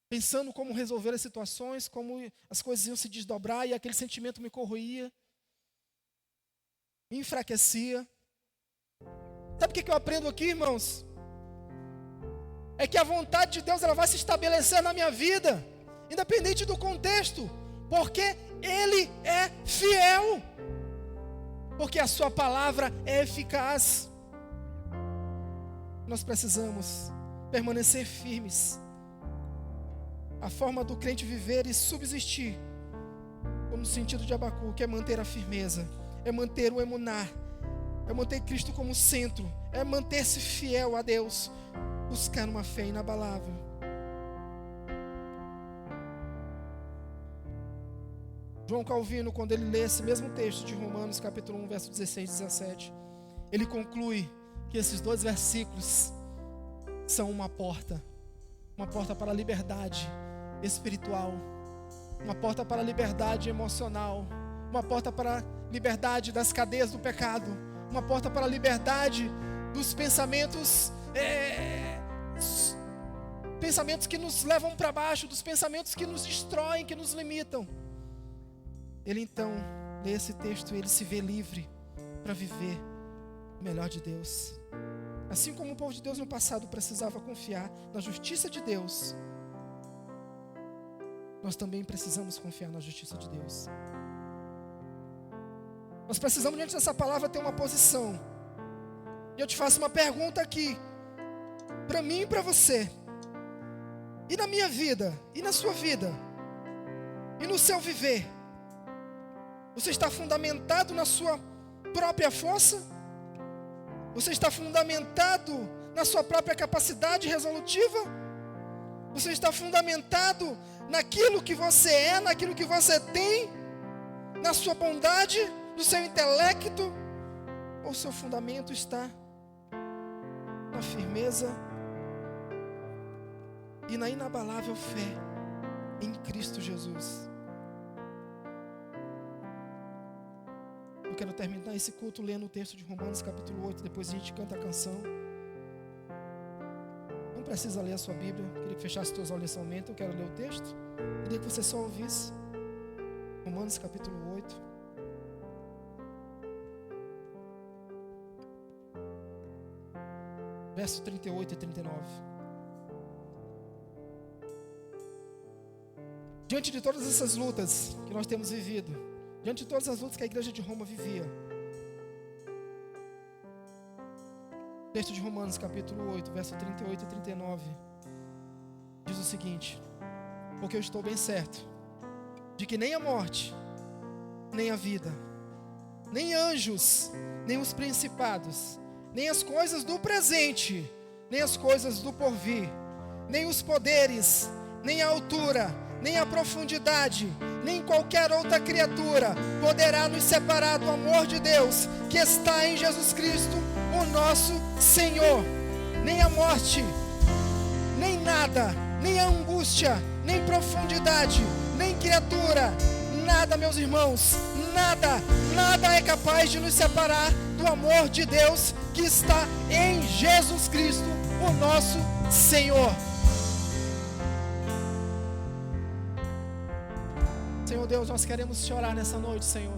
pensando como resolver as situações, como as coisas iam se desdobrar, e aquele sentimento me corroía, me enfraquecia. Sabe o que eu aprendo aqui, irmãos? É que a vontade de Deus ela vai se estabelecer na minha vida, independente do contexto, porque Ele é fiel, porque a sua palavra é eficaz. Nós precisamos permanecer firmes. A forma do crente viver e subsistir, como no sentido de Abacuque, é manter a firmeza, é manter o emuná, é manter Cristo como centro, é manter-se fiel a Deus, buscar uma fé inabalável. João Calvino, quando ele lê esse mesmo texto de Romanos capítulo 1, verso 16 e 17, ele conclui que esses 2 versículos são uma porta para a liberdade espiritual, uma porta para a liberdade emocional, uma porta para a liberdade das cadeias do pecado, uma porta para a liberdade dos pensamentos, pensamentos que nos levam para baixo, dos pensamentos que nos destroem, que nos limitam. Ele então, nesse texto, ele se vê livre para viver o melhor de Deus. Assim como o povo de Deus no passado precisava confiar na justiça de Deus, nós também precisamos confiar na justiça de Deus. Nós precisamos, diante dessa palavra, ter uma posição. E eu te faço uma pergunta aqui, para mim e para você. E na minha vida, e na sua vida, e no seu viver, você está fundamentado na sua própria força? Você está fundamentado na sua própria capacidade resolutiva? Você está fundamentado naquilo que você é, naquilo que você tem, na sua bondade, no seu intelecto? Ou seu fundamento está na firmeza e na inabalável fé em Cristo Jesus? Eu quero terminar esse culto lendo o texto de Romanos capítulo 8, depois a gente canta a canção. Não precisa ler a sua Bíblia, eu queria que fechasse os teus olhos nesse momento, eu quero ler o texto. Eu queria que você só ouvisse. Romanos capítulo 8. Verso 38 e 39. Diante de todas essas lutas que nós temos vivido, diante de todas as lutas que a igreja de Roma vivia, texto de Romanos capítulo 8, verso 38 e 39, diz o seguinte: porque eu estou bem certo de que nem a morte, nem a vida, nem anjos, nem os principados, nem as coisas do presente, nem as coisas do porvir, nem os poderes, nem a altura, nem a profundidade, nem qualquer outra criatura poderá nos separar do amor de Deus que está em Jesus Cristo, o nosso Senhor. Nem a morte, nem nada, nem a angústia, nem profundidade, nem criatura, nada, meus irmãos, nada é capaz de nos separar do amor de Deus que está em Jesus Cristo, o nosso Senhor. Senhor Deus, nós queremos te orar nessa noite, Senhor.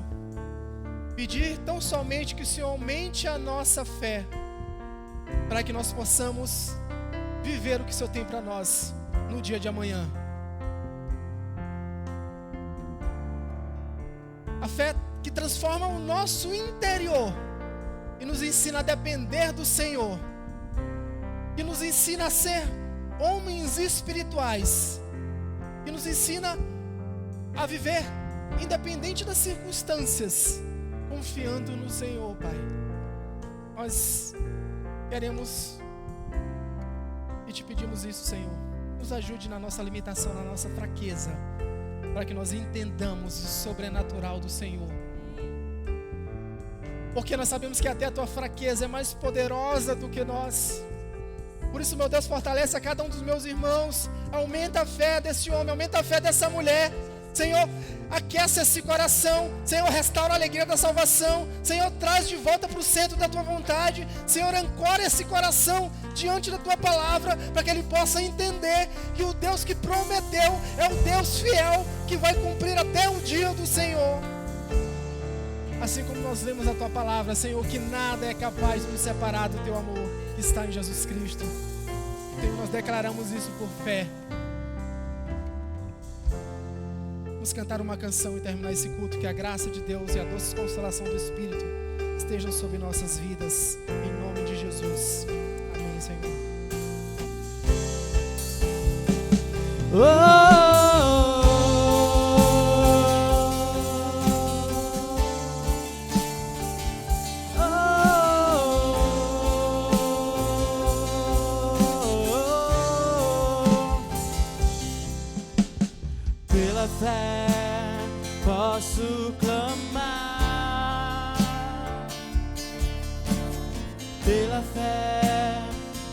pedir tão somente que o Senhor aumente a nossa fé, para que nós possamos viver o que o Senhor tem para nós no dia de amanhã. A fé que transforma o nosso interior e nos ensina a depender do Senhor, que nos ensina a ser homens espirituais, que nos ensina a viver independente das circunstâncias, confiando no Senhor, Pai. Nós queremos e te pedimos isso, Senhor. Nos ajude na nossa limitação, na nossa fraqueza, para que nós entendamos o sobrenatural do Senhor. Porque nós sabemos que até a tua fraqueza é mais poderosa do que nós. Por isso, meu Deus, fortalece a cada um dos meus irmãos. Aumenta a fé desse homem, aumenta a fé dessa mulher. Senhor, aquece esse coração. Senhor, restaura a alegria da salvação. Senhor, traz de volta para o centro da tua vontade. Senhor, ancora esse coração diante da tua palavra, para que ele possa entender que o Deus que prometeu é o Deus fiel, que vai cumprir até o dia do Senhor. Assim como nós lemos a tua palavra, Senhor, que nada é capaz de nos separar do teu amor que está em Jesus Cristo. Senhor, nós declaramos isso por fé. Vamos cantar uma canção e terminar esse culto. Que a graça de Deus e a doce consolação do Espírito estejam sobre nossas vidas, em nome de Jesus. Amém, Senhor. Pela fé posso clamar, pela fé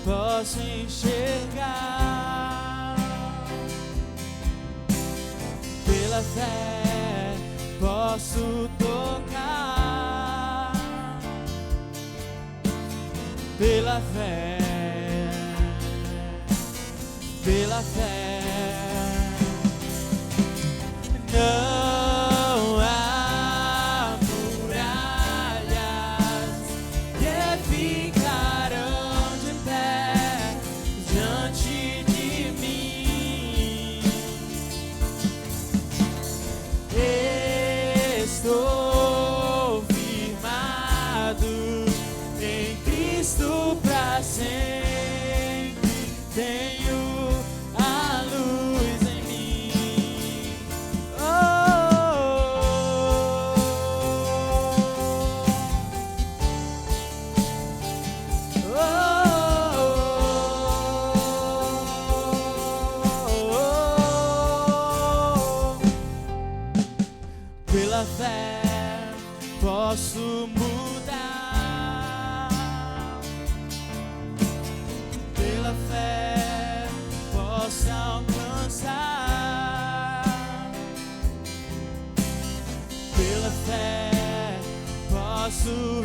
posso enxergar, pela fé posso tocar, pela fé, pela fé. Não há muralhas que ficarão de pé diante de mim. Estou firmado em Cristo para sempre. Tenho a luz em mim. Pela fé posso mudar, pela fé posso alcançar, pela fé posso